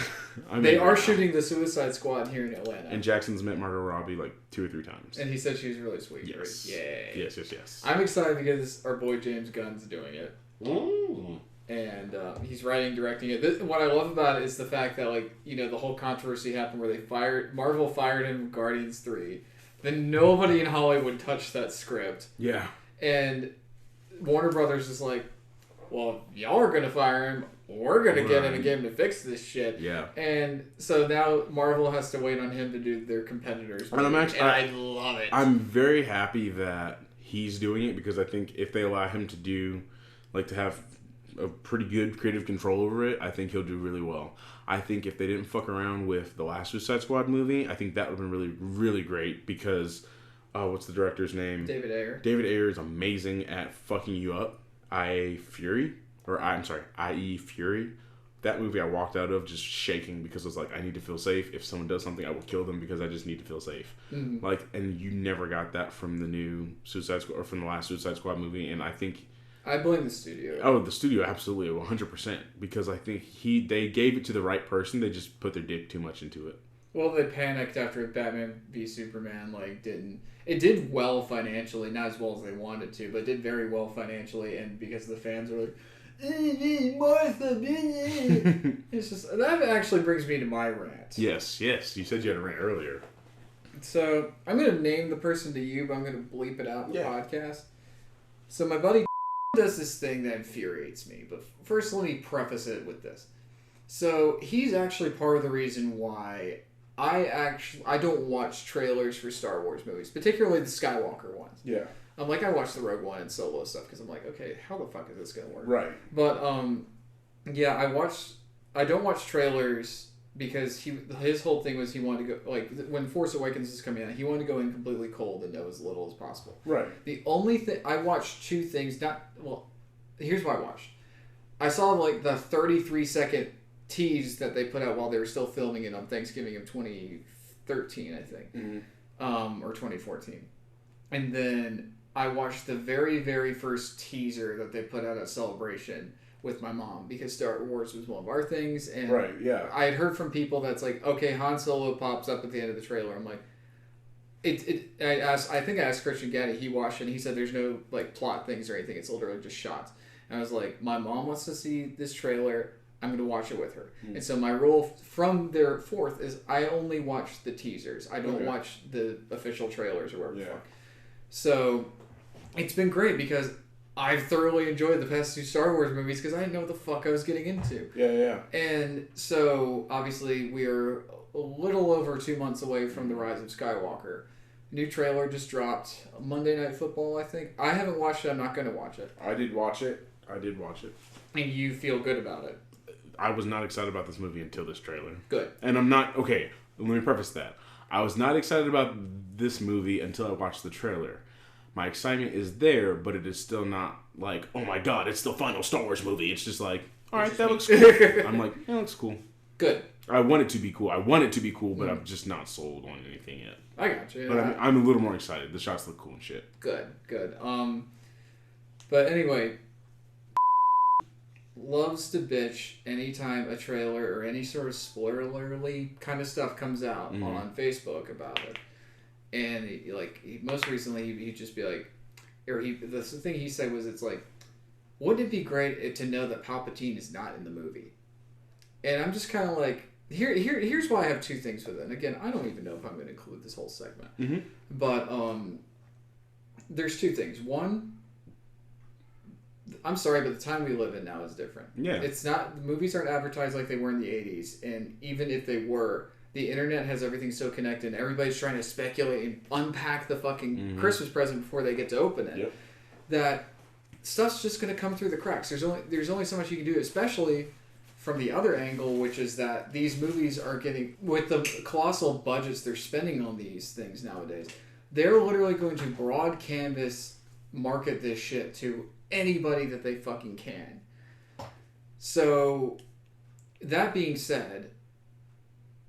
They are shooting the Suicide Squad here in Atlanta. And Jackson's met Margot Robbie like 2 or 3 times. And he said she was really sweet. Yes. Right? Yay. Yes. I'm excited because our boy James Gunn's doing it. Ooh. And he's writing, directing it. What I love about it is the fact that, like, you know, the whole controversy happened where Marvel fired him from Guardians 3. Then nobody in Hollywood touched that script. Yeah. And Warner Brothers is like, well, if y'all are going to fire him, we're going to get him and get him to fix this shit. Yeah. And so now Marvel has to wait on him to do their competitors. And I love it. I'm very happy that he's doing it because I think if they allow him to do, like, to have a pretty good creative control over it, I think he'll do really well. I think if they didn't fuck around with the last Suicide Squad movie, I think that would have been really, really great because, what's the director's name? David Ayer. David Ayer is amazing at fucking you up. I.E. Fury. That movie I walked out of just shaking because I was like, I need to feel safe. If someone does something, I will kill them because I just need to feel safe. Mm-hmm. Like, and you never got that from the new Suicide Squad or from the last Suicide Squad movie, and I think... I blame the studio. Oh, the studio, absolutely, 100%. Because I think they gave it to the right person. They just put their dick too much into it. Well, they panicked after Batman v Superman. It did well financially, not as well as they wanted to, but it did very well financially. And because the fans were like, Martha, it's just that actually brings me to my rant. Yes. You said you had a rant earlier. So I'm going to name the person to you, but I'm going to bleep it out in the podcast. So my buddy does this thing that infuriates me, but first let me preface it with this. So he's actually part of the reason why I don't watch trailers for Star Wars movies, particularly the Skywalker ones. Yeah. I watch the Rogue One and Solo stuff because I'm like, okay, how the fuck is this gonna work? Right. But I don't watch trailers because his whole thing was he wanted to go, like, when Force Awakens is coming out, he wanted to go in completely cold and know as little as possible. Right. The only thing I watched 2 things. Here's what I watched. I saw like the 33-second tease that they put out while they were still filming it on Thanksgiving of 2013, I think, or 2014, and then I watched the very, very first teaser that they put out at Celebration with my mom because Star Wars was one of our things, and I had heard from people that's like, okay, Han Solo pops up at the end of the trailer. I'm like, I think I asked Christian Gaddy, he watched it, and he said there's no like plot things or anything. It's literally just shots. And I was like, my mom wants to see this trailer. I'm going to watch it with her. And so my rule from there forth is I only watch the teasers. I don't watch the official trailers or whatever the fuck. So it's been great because I've thoroughly enjoyed the past 2 Star Wars movies because I didn't know what the fuck I was getting into. Yeah. And so obviously we are a little over 2 months away from the Rise of Skywalker. New trailer just dropped. Monday Night Football, I think. I haven't watched it. I'm not going to watch it. I did watch it. And you feel good about it? I was not excited about this movie until this trailer. Good. And I'm not... Okay, let me preface that. I was not excited about this movie until I watched the trailer. My excitement is there, but it is still not like, oh my god, it's the final Star Wars movie. It's just like, alright, that looks cool. I'm like, yeah, that looks cool. Good. I want it to be cool. But I'm just not sold on anything yet. I got you. But I'm a little more excited. The shots look cool and shit. Good. But anyway, loves to bitch anytime a trailer or any sort of spoilerly kind of stuff comes out on Facebook about it. And most recently, he'd just be like, the thing he said was, it's like, wouldn't it be great to know that Palpatine is not in the movie? And I'm just kind of like, here's why I have 2 things with it. And again, I don't even know if I'm going to include this whole segment. But there's 2 things. One, I'm sorry, but the time we live in now is different. Yeah. It's not, the movies aren't advertised like they were in the 80s. And even if they were, the internet has everything so connected, and everybody's trying to speculate and unpack the fucking Christmas present before they get to open it. Yep. That stuff's just going to come through the cracks. There's only so much you can do, especially from the other angle, which is that these movies are getting, with the colossal budgets they're spending on these things nowadays, they're literally going to broad canvas market this shit to anybody that they fucking can. So, that being said,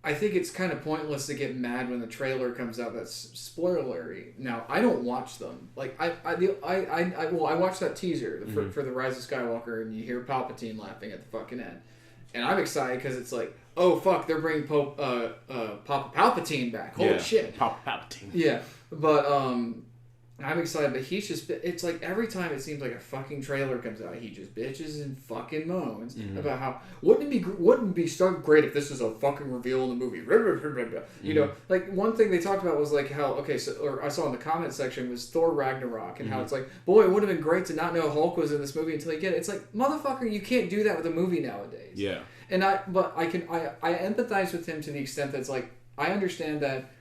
I think it's kind of pointless to get mad when the trailer comes out that's spoilery. Now, I don't watch them. Like, I watched that teaser for the Rise of Skywalker, and you hear Palpatine laughing at the fucking end. And I'm excited because it's like, oh fuck, they're bringing Palpatine back. Holy shit. Palpatine. Yeah, but I'm excited, but it's like every time it seems like a fucking trailer comes out, he just bitches and fucking moans about how, wouldn't it be so great if this is a fucking reveal in the movie? You know, like one thing they talked about was like how, or I saw in the comment section was Thor Ragnarok, and how it's like, boy, it would have been great to not know Hulk was in this movie until you get it. It's like, motherfucker, you can't do that with a movie nowadays. Yeah. And I empathize with him to the extent that it's like, I understand that.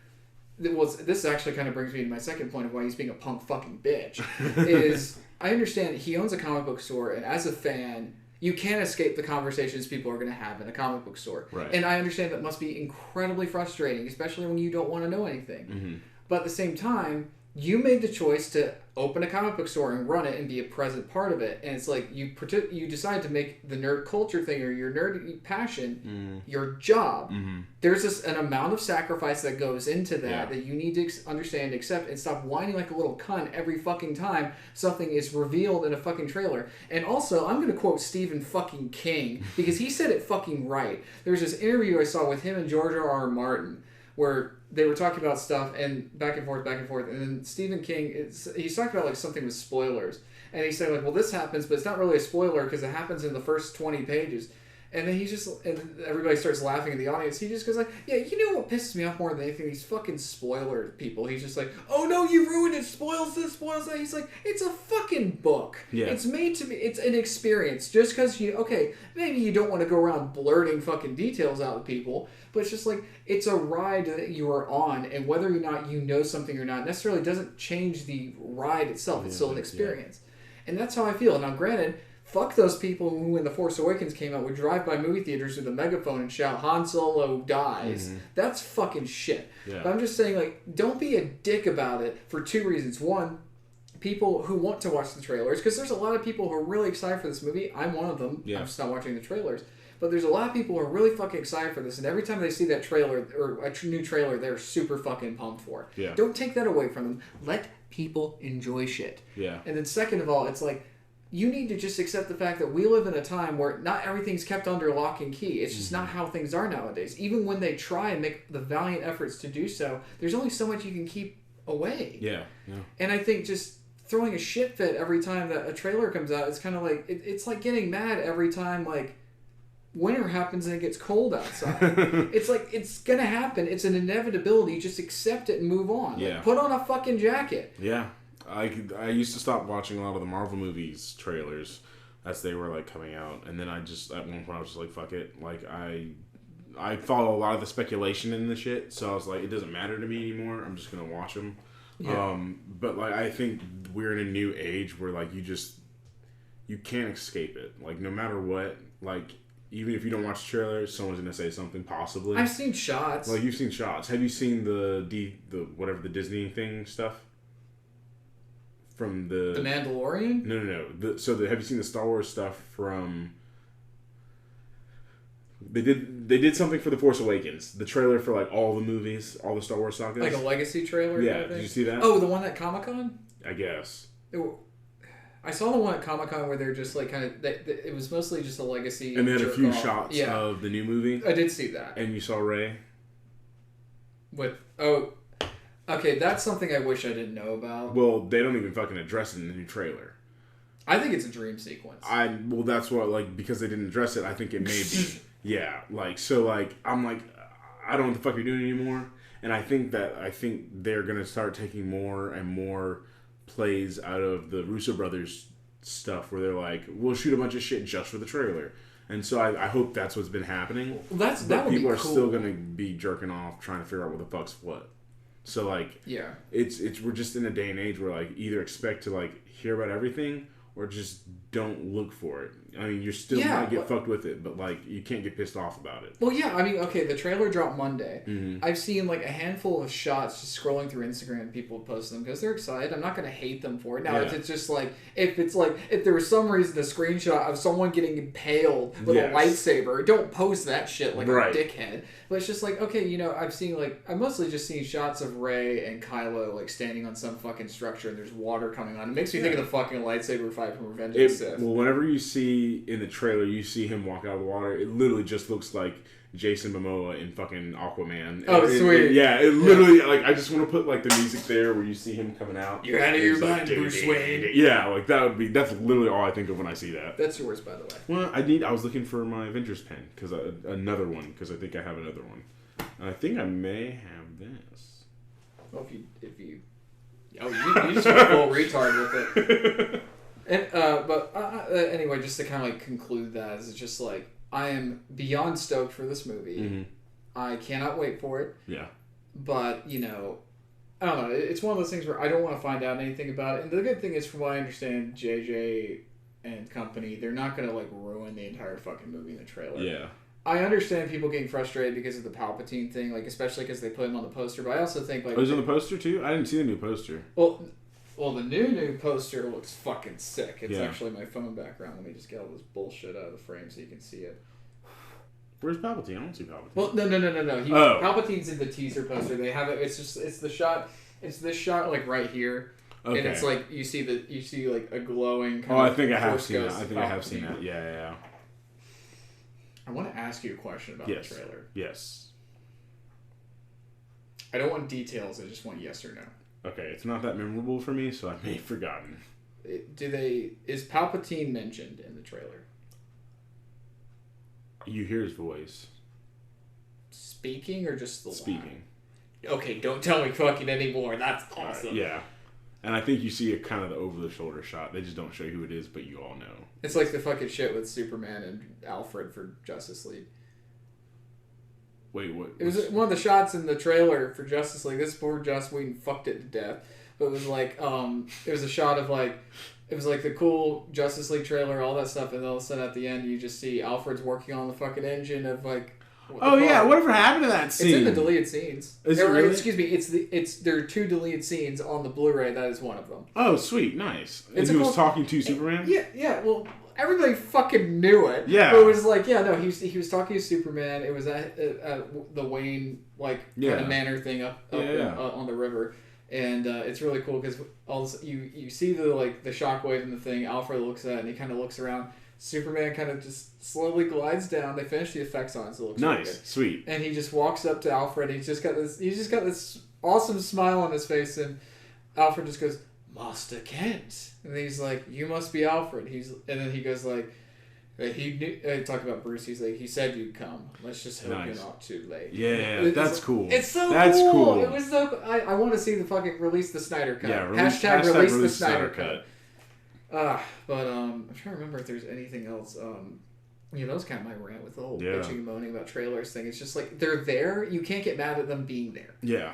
Well, this actually kind of brings me to my second point of why he's being a punk fucking bitch. Is I understand he owns a comic book store, and as a fan, you can't escape the conversations people are going to have in a comic book store. Right. And I understand that must be incredibly frustrating, especially when you don't want to know anything. But at the same time, you made the choice to open a comic book store and run it and be a present part of it. And it's like you decide to make the nerd culture thing or your nerd passion your job. There's an amount of sacrifice that goes into that that you need to understand, accept, and stop whining like a little cunt every fucking time something is revealed in a fucking trailer. And also, I'm going to quote Stephen fucking King because he said it fucking right. There's this interview I saw with him and George R.R. Martin where they were talking about stuff and back and forth, and then Stephen King, he's talking about like something with spoilers, and he said like, well, this happens, but it's not really a spoiler because it happens in the first 20 pages. And then and everybody starts laughing in the audience. He just goes like, yeah, you know what pisses me off more than anything? These fucking spoiler people. He's just like, oh no, you ruined it, spoils this, spoils that. He's like, it's a fucking book. Yeah. It's made to be, it's an experience. Just because maybe you don't want to go around blurting fucking details out of people, but it's just like, it's a ride that you are on, and whether or not you know something or not necessarily doesn't change the ride itself. It's still an experience. And that's how I feel. Now, granted, fuck those people who, when The Force Awakens came out, would drive by movie theaters with a megaphone and shout, Han Solo dies. That's fucking shit. Yeah. But I'm just saying, like, don't be a dick about it for 2 reasons. One, people who want to watch the trailers, because there's a lot of people who are really excited for this movie. I'm one of them. Yeah. I'm just not watching the trailers. But there's a lot of people who are really fucking excited for this, and every time they see that trailer, or a new trailer, they're super fucking pumped for it. Yeah. Don't take that away from them. Let people enjoy shit. Yeah. And then second of all, it's like, you need to just accept the fact that we live in a time where not everything's kept under lock and key. It's just not how things are nowadays. Even when they try and make the valiant efforts to do so, there's only so much you can keep away. Yeah. And I think just throwing a shit fit every time that a trailer comes out is kind of like it's like getting mad every time like winter happens and it gets cold outside. It's like it's gonna happen. It's an inevitability. Just accept it and move on. Yeah. Like, put on a fucking jacket. Yeah. I used to stop watching a lot of the Marvel movies trailers as they were like coming out, and then I just at one point I was just like, fuck it. Like I follow a lot of the speculation in the shit, so I was like, it doesn't matter to me anymore. I'm just gonna watch them. Yeah. But like I think we're in a new age where like you can't escape it. Like no matter what, like even if you don't watch the trailer, someone's gonna say something possibly. I've seen shots. Like you've seen shots. Have you seen the whatever the Disney thing stuff from the Mandalorian? No. Have you seen the Star Wars stuff from? They did something for The Force Awakens. The trailer for like all the movies, all the Star Wars sagas. Like a legacy trailer? Yeah, kind of did thing? you see that? Oh, the one at Comic-Con? I guess. I saw the one at Comic-Con where they're just like kind of... It was mostly just a legacy... And they had a few jerk-off. shots of the new movie. I did see that. And you saw Rey. Okay, that's something I wish I didn't know about. Well, they don't even fucking address it in the new trailer. I think it's a dream sequence. Well, that's what, like, because they didn't address it, I think it may be. Yeah, like, so, like, I'm like, I don't know what the fuck you're doing anymore. And I think they're going to start taking more and more plays out of the Russo brothers stuff where they're like, we'll shoot a bunch of shit just for the trailer. And so I hope that's what's been happening. Well, that would people be are cool. still going to be jerking off trying to figure out what the fuck's what. So, like, yeah, it's we're just in a day and age where, like, either expect to, like, hear about everything or just don't look for it. I mean, you still might get fucked with it, but, like, you can't get pissed off about it. Well, yeah, I mean, okay, the trailer dropped Monday. Mm-hmm. I've seen, like, a handful of shots just scrolling through Instagram, people post them because they're excited. I'm not going to hate them for it. Now, if it's just, like, if there was some reason a screenshot of someone getting impaled with a lightsaber, don't post that shit like a dickhead. But it's just like, okay, you know, I've mostly just seen shots of Rey and Kylo, like, standing on some fucking structure and there's water coming on. It makes me think of the fucking lightsaber fight from Revenge of the Sith. Well, whenever you see in the trailer, you see him walk out of the water, it literally just looks like Jason Momoa in fucking Aquaman. Oh, sweet. It literally, like, I just want to put, like, the music there where you see him coming out. You're out of your mind, Bruce Wayne. Yeah, like, that's literally all I think of when I see that. That's yours, by the way. Well, I was looking for my Avengers pen, because another one, because I think I have another one. I think I may have this. Well, if you you just went full retard with it. And but anyway, just to kind of like conclude that, is it's just like I am beyond stoked for this movie. Mm-hmm. I cannot wait for it. Yeah. But you know, I don't know. It's one of those things where I don't want to find out anything about it. And the good thing is, from what I understand, JJ and company, they're not going to like ruin the entire fucking movie in the trailer. Yeah. I understand people getting frustrated because of the Palpatine thing, like especially because they put him on the poster. But I also think like, oh, he's on the poster too? I didn't see the new poster. Well, the new poster looks fucking sick. It's actually my phone background. Let me just get all this bullshit out of the frame so you can see it. Where's Palpatine? I don't see Palpatine. Well, no. Palpatine's in the teaser poster. They have it. It's the shot. It's this shot like right here. Okay. And it's like you see like a glowing. Kind I think I have seen that. I think I have seen that. Yeah. I want to ask you a question about the trailer. Yes. I don't want details. I just want yes or no. Okay, it's not that memorable for me, so I may have forgotten. Is Palpatine mentioned in the trailer? You hear his voice. Speaking or just the speaking? Line? Okay, don't tell me fucking anymore. That's awesome. Yeah. And I think you see a kind of the over-the-shoulder shot. They just don't show you who it is, but you all know. It's like the fucking shit with Superman and Alfred for Justice League. Wait, what? It was one of the shots in the trailer for Justice League. This poor Joss Whedon fucked it to death. But it was like, it was a shot of like, it was like the cool Justice League trailer, all that stuff, and all of a sudden at the end you just see Alfred's working on the fucking engine of like. Whatever happened to that scene? It's in the deleted scenes. Is it really? Excuse me, there are 2 deleted scenes on the Blu-ray. That is one of them. Oh, sweet, nice. And It's he was talking to Superman. Yeah. Well, everybody fucking knew it. Yeah. But it was like, he was talking to Superman. It was at the Wayne kind of manor thing up on the river. And it's really cool because you see the shockwave in the thing. Alfred looks at it and he kind of looks around. Superman kind of just slowly glides down. They finish the effects on it, so it looks nice, really good. Sweet. And he just walks up to Alfred. And he's just got this awesome smile on his face, and Alfred just goes, Master Kent. And then he's like, you must be Alfred. And then he goes like, he knew, talk about Bruce, he's like, he said you'd come. Let's just hope you're not too late. Yeah, that's cool. It's so that's cool. It was so I want to see the fucking release the Snyder Cut. Yeah, hashtag release the Snyder Cut. But I'm trying to remember if there's anything else. That was kind of my rant with the whole bitching and moaning about trailers thing. It's just like, they're there. You can't get mad at them being there. Yeah.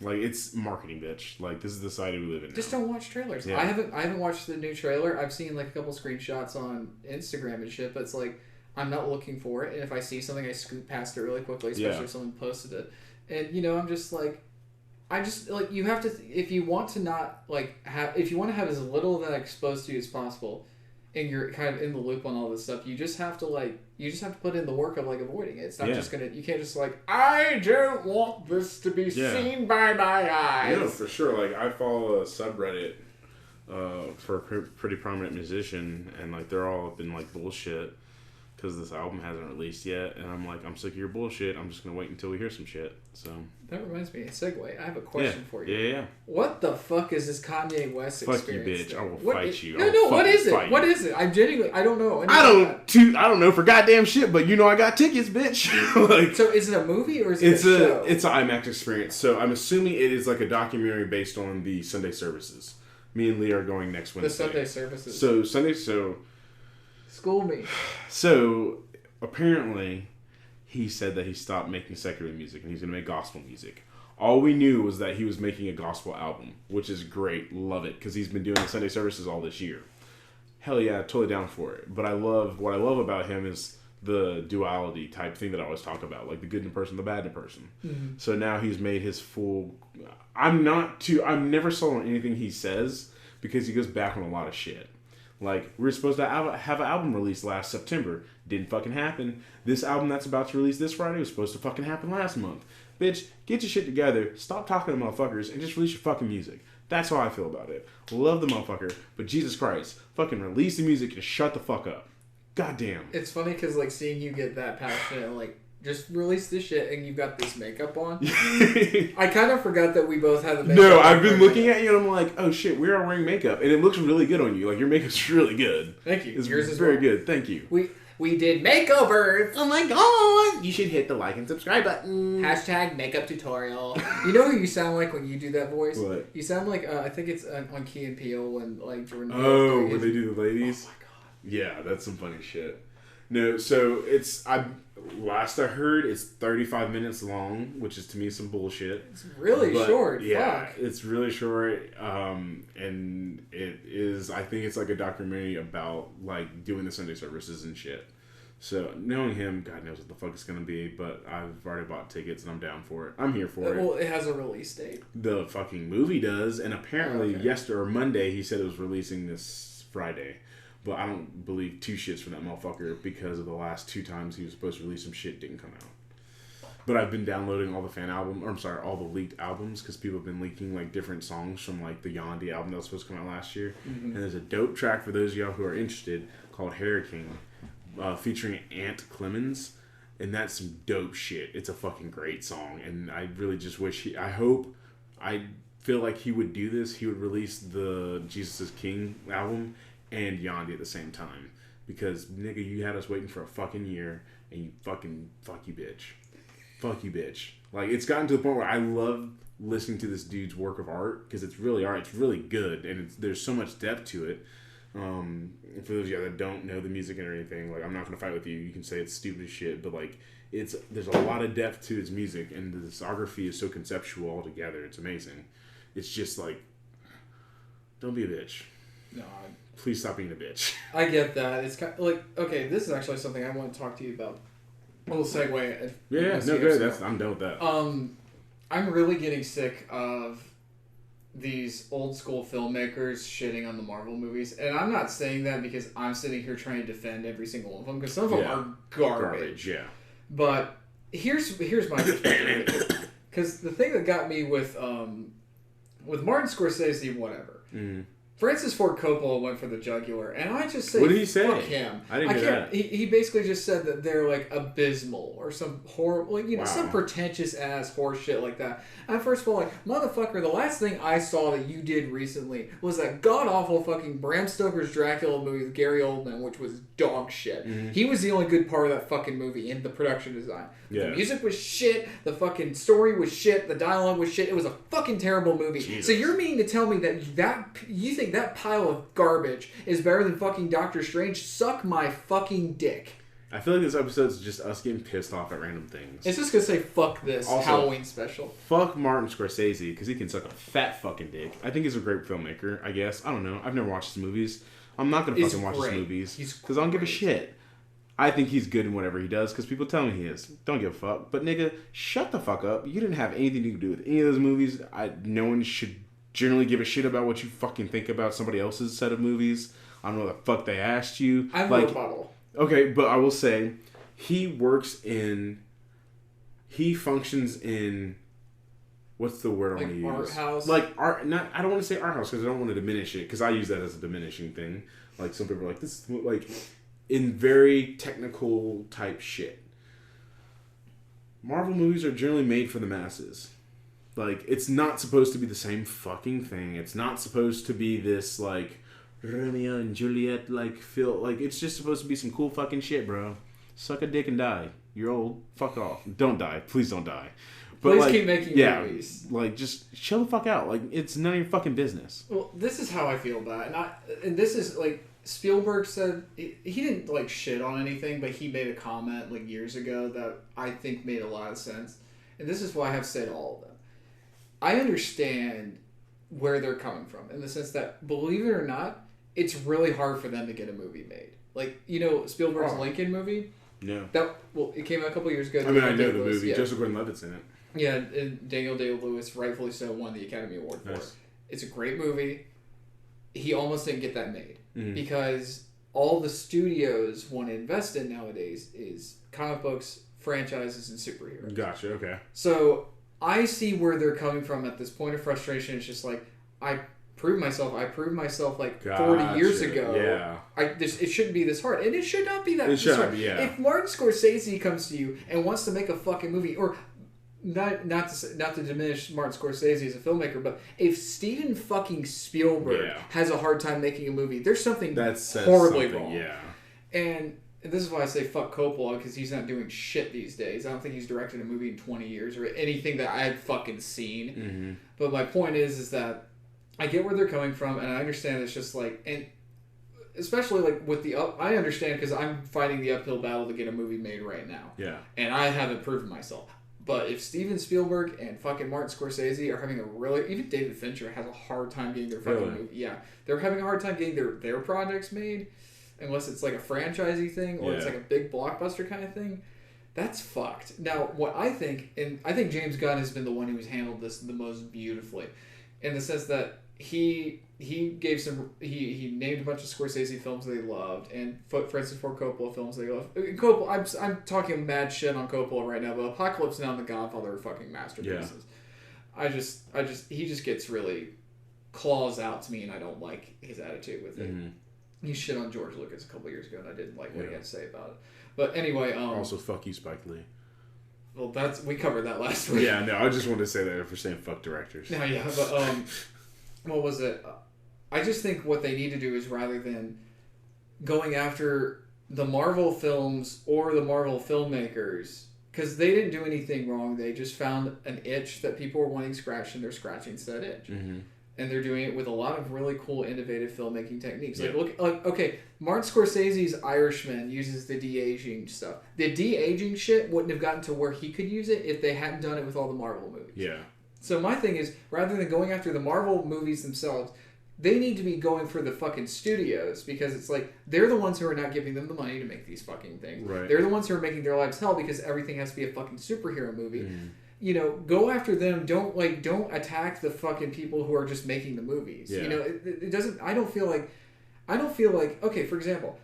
Like, it's marketing, bitch. Like, this is the society we live in now. Just don't watch trailers. Yeah. I haven't watched the new trailer. I've seen like a couple screenshots on Instagram and shit, but it's like, I'm not looking for it. And if I see something, I scoot past it really quickly, especially if someone posted it. And, I'm just like, you have to, if you want to have as little of that exposed to you as possible, and you're kind of in the loop on all this stuff, you just have to put in the work of like avoiding it. It's not just you can't just like, I don't want this to be seen by my eyes. No, for sure. Like, I follow a subreddit for a pretty prominent musician, and like they're all up in like bullshit because this album hasn't released yet, and I'm like, I'm sick of your bullshit. I'm just gonna wait until we hear some shit. So that reminds me, a segue. I have a question for you. Yeah. What the fuck is this Kanye West experience? Fuck you, bitch! I will fight you. No. What is it? What is it? I'm genuinely. I don't know. I don't know for goddamn shit, but I got tickets, bitch. Like, so is it a movie or is it a show? It's an IMAX experience. So I'm assuming it is like a documentary based on the Sunday services. Me and Lee are going next Wednesday. The Sunday services. So school me. So apparently, he said that he stopped making secular music and he's going to make gospel music. All we knew was that he was making a gospel album, which is great. Love it, because he's been doing the Sunday services all this year. Hell yeah, totally down for it. But what I love about him is the duality type thing that I always talk about, like the good in a person, the bad in a person. Mm-hmm. So now he's made his full. I'm never sold on anything he says because he goes back on a lot of shit. Like, we were supposed to have an album released last September. Didn't fucking happen. This album that's about to release this Friday was supposed to fucking happen last month. Bitch, get your shit together. Stop talking to motherfuckers and just release your fucking music. That's how I feel about it. Love the motherfucker, but Jesus Christ, fucking release the music and shut the fuck up. Goddamn. It's funny because, like, seeing you get that passionate, like, just release this shit and you've got this makeup on. I kind of forgot that we both have the makeup on. No, I've been looking at you and I'm like, oh shit, we are wearing makeup. And it looks really good on you. Like, your makeup's really good. Thank you. It's yours is very good. Thank you. We did makeovers. Oh my god. You should hit the like and subscribe button. Hashtag makeup tutorial. You know who you sound like when you do that voice? What? You sound like, I think it's on Key and Peele when, like, Jordan Peele. When they do the ladies? Oh my god. Yeah, that's some funny shit. No, so last I heard, it's 35 minutes long, which is to me some bullshit. It's really short. Yeah, fuck. It's really short, and it is. I think it's like a documentary about like doing the Sunday services and shit. So knowing him, God knows what the fuck it's gonna be. But I've already bought tickets and I'm down for it. I'm here for it. Well, it has a release date. The fucking movie does, and apparently yesterday or Monday he said it was releasing this Friday. But I don't believe two shits for that motherfucker because of the last two times he was supposed to release some shit didn't come out. But I've been downloading all the all the leaked albums because people have been leaking like different songs from like the Yandhi album that was supposed to come out last year. Mm-hmm. And there's a dope track for those of y'all who are interested called Hurricane, featuring Ant Clemens, and that's some dope shit. It's a fucking great song, and I really just wish I feel like he would do this. He would release the Jesus is King album and Yandhi at the same time, because nigga, you had us waiting for a fucking year, and you fuck you bitch. Like, it's gotten to the point where I love listening to this dude's work of art because it's really art. It's really good, and there's so much depth to it. For those of you that don't know the music or anything, like, I'm not gonna fight with you. You can say it's stupid as shit, but like, there's a lot of depth to his music, and the discography is so conceptual altogether. It's amazing. It's just like, don't be a bitch. No. Please stop being a bitch. I get that. It's kind of like, okay, this is actually something I want to talk to you about. A little segue. Yeah, no, good. I'm done with that. I'm really getting sick of these old school filmmakers shitting on the Marvel movies, and I'm not saying that because I'm sitting here trying to defend every single one of them, because some of them are garbage. Yeah. But here's my perspective, because the thing that got me with Martin Scorsese, whatever. Mm. Francis Ford Coppola went for the jugular, and I just say, What did he say? fuck him. I didn't hear that. He basically just said that they're like abysmal or some horrible, like, you know, some pretentious ass horse shit like that. And first of all, like, motherfucker, the last thing I saw that you did recently was that god awful fucking Bram Stoker's Dracula movie with Gary Oldman, which was dog shit. Mm-hmm. He was the only good part of that fucking movie in the production design. Yeah. The music was shit. The fucking story was shit. The dialogue was shit. It was a fucking terrible movie. Jesus. So you're meaning to tell me that you think that pile of garbage is better than fucking Doctor Strange? Suck my fucking dick. I feel like this episode is just us getting pissed off at random things. It's just gonna say fuck this also, Halloween special. Fuck Martin Scorsese because he can suck a fat fucking dick. I think he's a great filmmaker. I guess I don't know. I've never watched his movies. I'm not gonna fucking watch his movies because I don't give a shit. I think he's good in whatever he does because people tell me he is. Don't give a fuck. But nigga, shut the fuck up. You didn't have anything to do with any of those movies. No one should generally give a shit about what you fucking think about somebody else's set of movies. I don't know what the fuck they asked you. I have a rebuttal. Okay, but I will say, he functions in, what's the word I want to use? Art house? Like, art, not, I don't want to say art house because I don't want to diminish it because I use that as a diminishing thing. Like, some people are like, this is, like, in very technical type shit. Marvel movies are generally made for the masses. Like, it's not supposed to be the same fucking thing. It's not supposed to be this, like, Romeo and Juliet, like, feel like it's just supposed to be some cool fucking shit, bro. Suck a dick and die. You're old. Fuck off. Don't die. Please don't die. But please like, keep making movies. Like, just chill the fuck out. Like, it's none of your fucking business. Well, this is how I feel about it. And this is, like, Spielberg said, he didn't, like, shit on anything, but he made a comment, like, years ago that I think made a lot of sense. And this is why I have said all of them. I understand where they're coming from in the sense that, believe it or not, it's really hard for them to get a movie made. Like, you know, Spielberg's Lincoln movie? No. It came out a couple years ago. I mean, I know the movie. Yeah. Joseph Gordon-Levitt's in it. Yeah, and Daniel Day-Lewis, rightfully so, won the Academy Award for it. It's a great movie. He almost didn't get that made because all the studios want to invest in nowadays is comic books, franchises, and superheroes. Gotcha, okay. So I see where they're coming from at this point of frustration. It's just like, I proved myself like 40 years ago. Yeah. It shouldn't be this hard. And it should not be that hard. Yeah. If Martin Scorsese comes to you and wants to make a fucking movie, or not to diminish Martin Scorsese as a filmmaker, but if Steven fucking Spielberg has a hard time making a movie, there's something horribly wrong. Yeah. And this is why I say fuck Coppola, because he's not doing shit these days. I don't think he's directed a movie in 20 years or anything that I've fucking seen. Mm-hmm. But my point is that I get where they're coming from, and I understand it's just like, and especially like with I understand because I'm fighting the uphill battle to get a movie made right now. Yeah. And I haven't proven myself. But if Steven Spielberg and fucking Martin Scorsese are having even David Fincher has a hard time getting their fucking movie. Yeah. They're having a hard time getting their projects made, unless it's like a franchisey thing or it's like a big blockbuster kind of thing. That's fucked. Now, what I think, and I think James Gunn has been the one who's handled this the most beautifully, in the sense that he named a bunch of Scorsese films they loved and Francis Ford Coppola films they loved. Coppola, I'm talking mad shit on Coppola right now, but Apocalypse Now and The Godfather are fucking masterpieces. Yeah. He just gets really claws out to me, and I don't like his attitude with it. Mm-hmm. He shit on George Lucas a couple years ago, and I didn't like what he had to say about it. But anyway, also fuck you, Spike Lee. Well, we covered that last week. Yeah, no, I just wanted to say that for saying fuck directors. No, yeah, but what was it? I just think what they need to do is, rather than going after the Marvel films or the Marvel filmmakers, because they didn't do anything wrong, they just found an itch that people were wanting scratched, and they're scratching said itch. Mm-hmm. And they're doing it with a lot of really cool, innovative filmmaking techniques. Yeah. Okay, Martin Scorsese's Irishman uses the de-aging stuff. The de-aging shit wouldn't have gotten to where he could use it if they hadn't done it with all the Marvel movies. Yeah. So my thing is, rather than going after the Marvel movies themselves, they need to be going for the fucking studios, because it's like, they're the ones who are not giving them the money to make these fucking things. Right. They're the ones who are making their lives hell because everything has to be a fucking superhero movie. Mm. You know, go after them. Don't attack the fucking people who are just making the movies. Yeah. You know, it doesn't. I don't feel like. Okay, for example,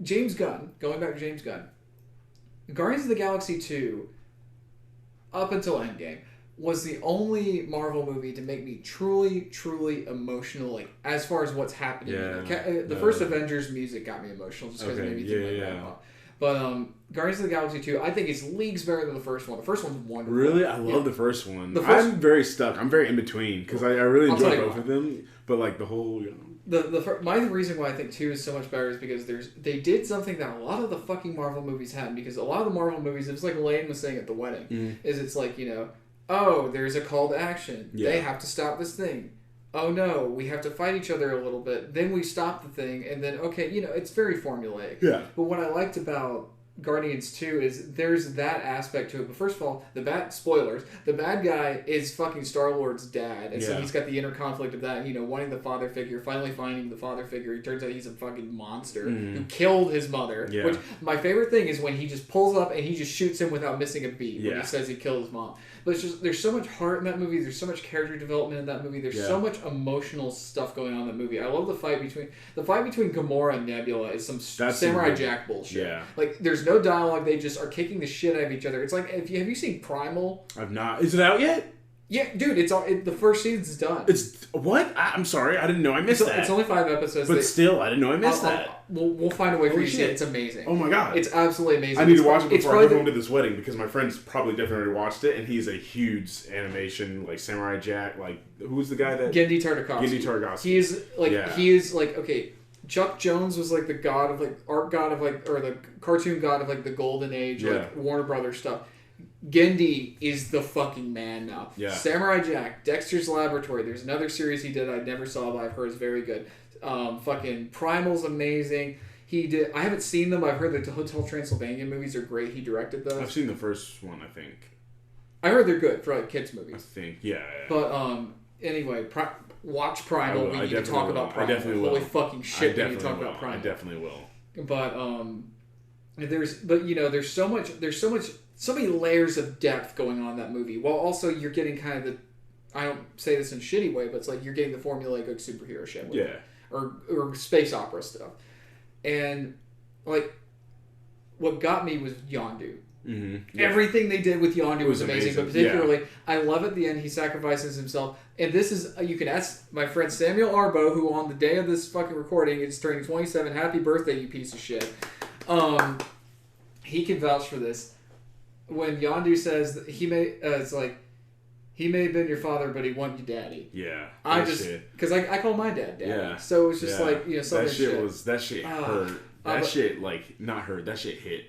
James Gunn. Going back to James Gunn, Guardians of the Galaxy 2, up until Endgame, was the only Marvel movie to make me truly emotional, like, as far as what's happening. The first Avengers music got me emotional just because it made me think like that. But Guardians of the Galaxy 2, I think it's leagues better than the first one. The first one's wonderful. Really? I love the first one. I'm very stuck. I'm very in between because I really enjoy both of them. But like the whole... My reason why I think 2 is so much better is because they did something that a lot of the fucking Marvel movies hadn't. Because a lot of the Marvel movies, it's like Lane was saying at the wedding, is it's like, you know... Oh, there's a call to action. Yeah. They have to stop this thing. Oh no, we have to fight each other a little bit. Then we stop the thing, and then, okay, you know, it's very formulaic. Yeah. But what I liked about Guardians 2 is there's that aspect to it. But first of all, the bad guy is fucking Star-Lord's dad. And so he's got the inner conflict of that, you know, wanting the father figure, finally finding the father figure. He turns out he's a fucking monster who killed his mother. Yeah. Which, my favorite thing is when he just pulls up and he just shoots him without missing a beat when he says he killed his mom. But it's just, there's so much heart in that movie. There's so much character development in that movie. There's so much emotional stuff going on in that movie. I love the fight between Gamora and Nebula is some Samurai Jack bullshit. Yeah. Like, there's no dialogue. They just are kicking the shit out of each other. It's like, have you seen Primal? I've not. Is it out yet? Yeah, dude, the first season's done. It's what? I'm sorry, I didn't know I missed that. It's only 5 episodes. But still, I didn't know I missed that. We'll find a way for you to see it. It's amazing. Oh my god. It's absolutely amazing. I need to watch it before I go home to this wedding because my friend's probably definitely watched it and he's a huge animation, like Samurai Jack, like, who's the guy that... Genndy Tartakovsky. He is like, okay... Chuck Jones was like the god of like art god of like, or the cartoon god of like the golden age, like Warner Brothers stuff. Genndy is the fucking man now. Yeah. Samurai Jack, Dexter's Laboratory. There's another series he did I never saw, but I've heard is very good. Fucking Primal's amazing. He did. I haven't seen them. I've heard the Hotel Transylvania movies are great. He directed those. I've seen the first one, I think. I heard they're good for like kids movies. I think, yeah. But anyway, watch Primal. We need to talk about Primal. I definitely will. Holy fucking shit, we need to talk about Primal. I definitely will. But there's so many layers of depth going on in that movie. While also you're getting kind of the, I don't say this in a shitty way, but it's like you're getting the formulaic like superhero shit. Or space opera stuff. And like, what got me was Yondu. Mm-hmm. Yeah. Everything they did with Yondu was amazing. But particularly, I love at the end he sacrifices himself. And this is, you can ask my friend Samuel Arbo, who on the day of this fucking recording is turning 27. Happy birthday, you piece of shit. He can vouch for this. When Yondu says that it's like, he may have been your father, but he wasn't your daddy. Yeah. Because I call my dad daddy. Yeah. So it was just like, you know, something that shit hurt. That shit, like, not hurt. That shit hit.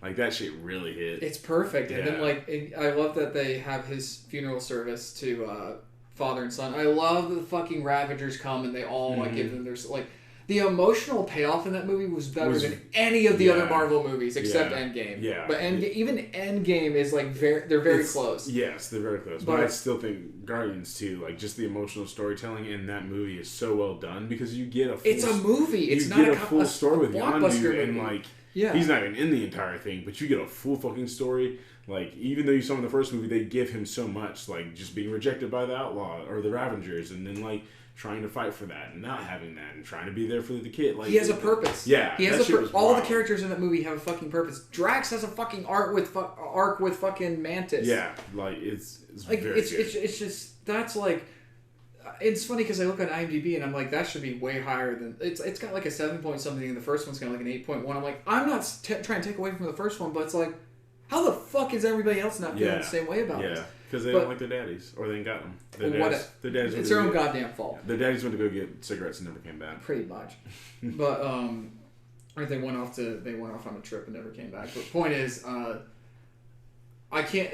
Like, that shit really hit. It's perfect. Yeah. And then, like, I love that they have his funeral service to father and son. I love that the fucking Ravagers come and they all, like, give them their, like... The emotional payoff in that movie was better than any of the other Marvel movies except Endgame. Yeah. But even Endgame is like they're very close. Yes, they're very close. But I still think Guardians 2, like just the emotional storytelling in that movie is so well done because you get a full... It's a movie. It's not a full story with Yondu and like he's not even in the entire thing, but you get a full fucking story. Like, even though you saw him in the first movie, they give him so much, like just being rejected by the Outlaw or the Ravengers and then like trying to fight for that and not having that and trying to be there for the kid. Like, he has a purpose. Yeah, he has all the characters in that movie have a fucking purpose. Drax has a fucking arc with fucking Mantis. Yeah, like it's like very it's just that's like. It's funny because I look on IMDb and I'm like, that should be way higher than it's got like a 7 point something and the first one's got like an 8.1. I'm like, I'm not trying to take away from the first one, but it's like, how the fuck is everybody else not feeling the same way about this? Yeah, because they don't like their daddies or they ain't got them. Their daddies it's their own goddamn fault. Their daddies went to go get cigarettes and never came back. Pretty much, but or they went off on a trip and never came back. But the point is, I can't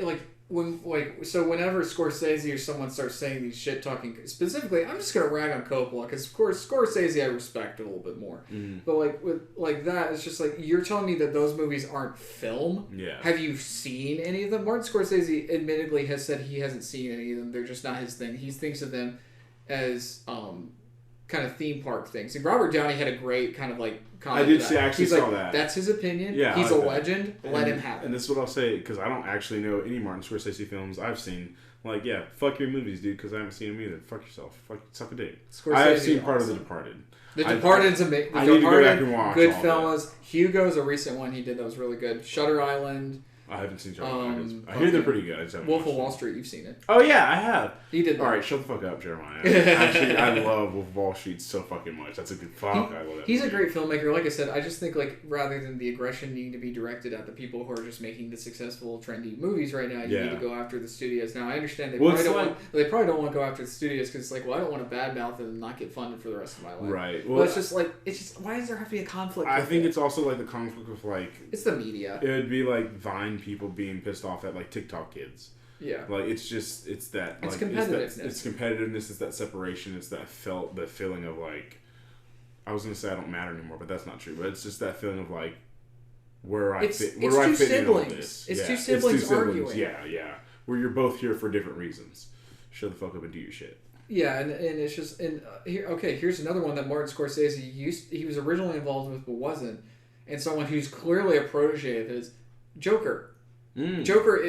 whenever Scorsese or someone starts saying these shit talking specifically, I'm just gonna rag on Coppola because of course Scorsese I respect a little bit more. But like with like that, it's just like you're telling me that those movies aren't film. Yeah. Have you seen any of them? Martin Scorsese admittedly has said he hasn't seen any of them. They're just not his thing. He thinks of them as kind of theme park things. And Robert Downey had a great kind of like comment. I did see. I actually saw that. That's his opinion. Yeah, he's a legend. Let him have it. And this is what I'll say because I don't actually know any Martin Scorsese films I've seen. Like, yeah, fuck your movies, dude, because I haven't seen them either. Fuck yourself. Suck a dick. I have seen part of The Departed. The Departed's amazing. I need to go back and watch Goodfellas. Hugo's a recent one he did that was really good. Shutter Island. I haven't seen Shark Um, I hear they're pretty good. I just haven't Wolf of watched Wall them. Street, you've seen it. Oh yeah, I have. He did that. All right, shut the fuck up, Jeremiah. Actually, I love Wolf of Wall Street so fucking much. That's a good fuck. I love that. He's movie. a great filmmaker. Like I said, I just think like rather than the aggression needing to be directed at the people who are just making the successful, trendy movies right now, you need to go after the studios. Now I understand they probably don't want to go after the studios because it's like, well, I don't want to badmouth and not get funded for the rest of my life. Right. Well, but it's just why does there have to be a conflict? I think it's also like the conflict with like it's the media. It would be like Vine people being pissed off at like TikTok kids. Yeah. Like it's that it's like competitiveness. It's competitiveness. It's that separation. It's that feeling of like I was gonna say I don't matter anymore, but that's not true. But it's just that feeling of like where I fit in all this. It's two siblings arguing. Yeah. Where you're both here for different reasons. Shut the fuck up and do your shit. Yeah, and it's just here's another one that Martin Scorsese he was originally involved with but wasn't, and someone who's clearly a protege of his, Joker. Joker,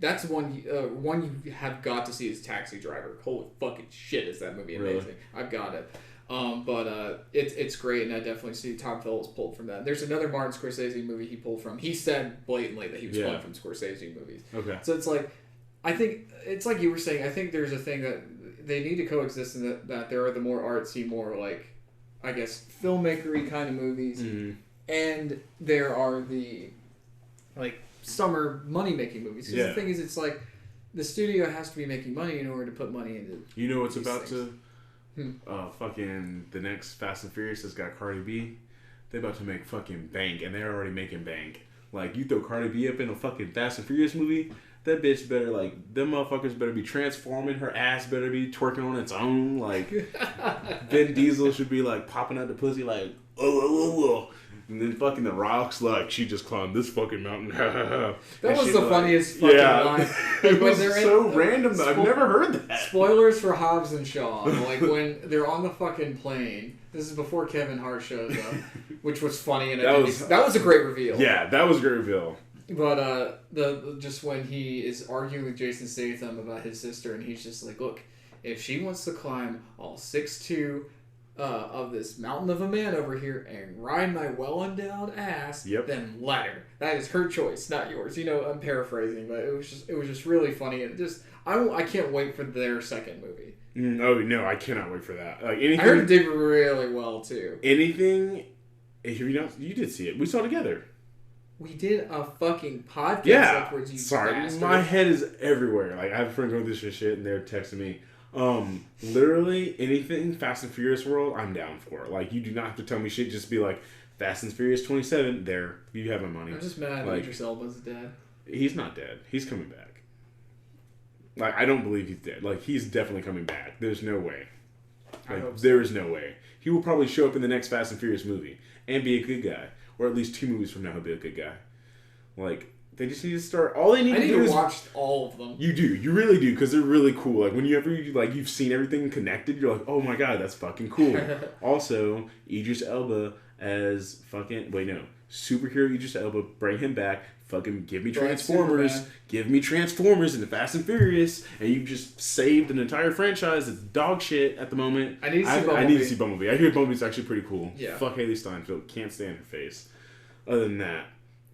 that's one you have got to see is Taxi Driver. Holy fucking shit, is that movie amazing? Really? I've got it. But it's great, and I definitely see Tom Phillips pulled from that. There's another Martin Scorsese movie he pulled from. He said blatantly that he was pulling from Scorsese movies. Okay. So it's like, I think it's like you were saying. I think there's a thing that they need to coexist in that there are the more artsy, more like, I guess, filmmakery kind of movies, and there are the like summer money making movies. Because the thing is, it's like the studio has to be making money in order to put money into. You know what's about things. Fucking the next Fast and Furious has got Cardi B. They about to make fucking bank, and they're already making bank. Like you throw Cardi B up in a fucking Fast and Furious movie, that bitch better them motherfuckers better be transforming. Her ass better be twerking on its own. Like Vin Diesel should be like popping out the pussy like oh. And then fucking The Rock's like, she just climbed this fucking mountain. That was the funniest fucking line. It was so random. I've never heard that. Spoilers for Hobbs and Shaw. Like when they're on the fucking plane. This is before Kevin Hart shows up, which was funny. And that was a great reveal. Yeah, that was a great reveal. But just when he is arguing with Jason Statham about his sister, and he's just like, look, if she wants to climb all 6'2" of this mountain of a man over here and ride my well-endowed ass, then let her. That is her choice, not yours. You know, I'm paraphrasing, but it was just really funny. And I can't wait for their second movie. Oh no, I cannot wait for that. Like anything, I heard it did really well too. Anything, you did see it. We saw it together. We did a fucking podcast afterwards. You bastard. My head is everywhere. Like I have friends going through this shit, and they're texting me. Literally anything Fast and Furious world, I'm down for. Like, you do not have to tell me shit. Just be like, Fast and Furious 27, there. You have my money. I'm just mad that Idris Elba's dead. He's not dead. He's coming back. Like, I don't believe he's dead. Like, he's definitely coming back. There's no way. Like, there is no way. He will probably show up in the next Fast and Furious movie and be a good guy. Or at least 2 movies from now, he'll be a good guy. Like, they just need to start. All they need to do is watch all of them. You do, you really do, because they're really cool. Like whenever you've seen everything connected, you're like, oh my god, that's fucking cool. Also, Idris Elba as superhero Idris Elba, bring him back. Fucking give me Transformers, give me Transformers in the Fast and Furious, and you just saved an entire franchise that's dog shit at the moment. I need to see Bumblebee. I hear Bumblebee's actually pretty cool. Yeah. Fuck Haley Steinfeld, can't stand her face. Other than that,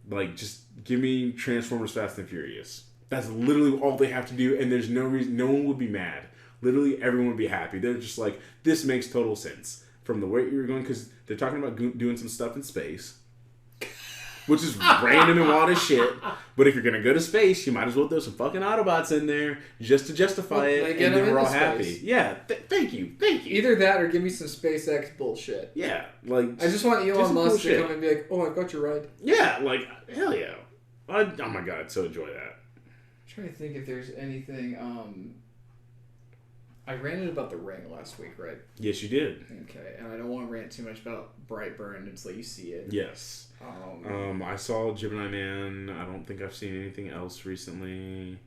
like just give me Transformers Fast and Furious. That's literally all they have to do, and there's no reason, no one would be mad. Literally everyone would be happy. They're just like, this makes total sense from the way you're going, because they're talking about doing some stuff in space, which is random and wild as shit. But if you're going to go to space, you might as well throw some fucking Autobots in there just to justify it, and then we're all happy. Yeah, thank you. Either that or give me some SpaceX bullshit. Yeah, like... I just want Elon Musk to come and be like, oh, I got you right. Yeah, like, hell yeah. Oh my god, I'd so enjoy that. I'm trying to think if there's anything... I ranted about The Ring last week, right? Yes, you did. Okay, and I don't want to rant too much about Brightburn until you see it. Yes. I saw Gemini Man. I don't think I've seen anything else recently.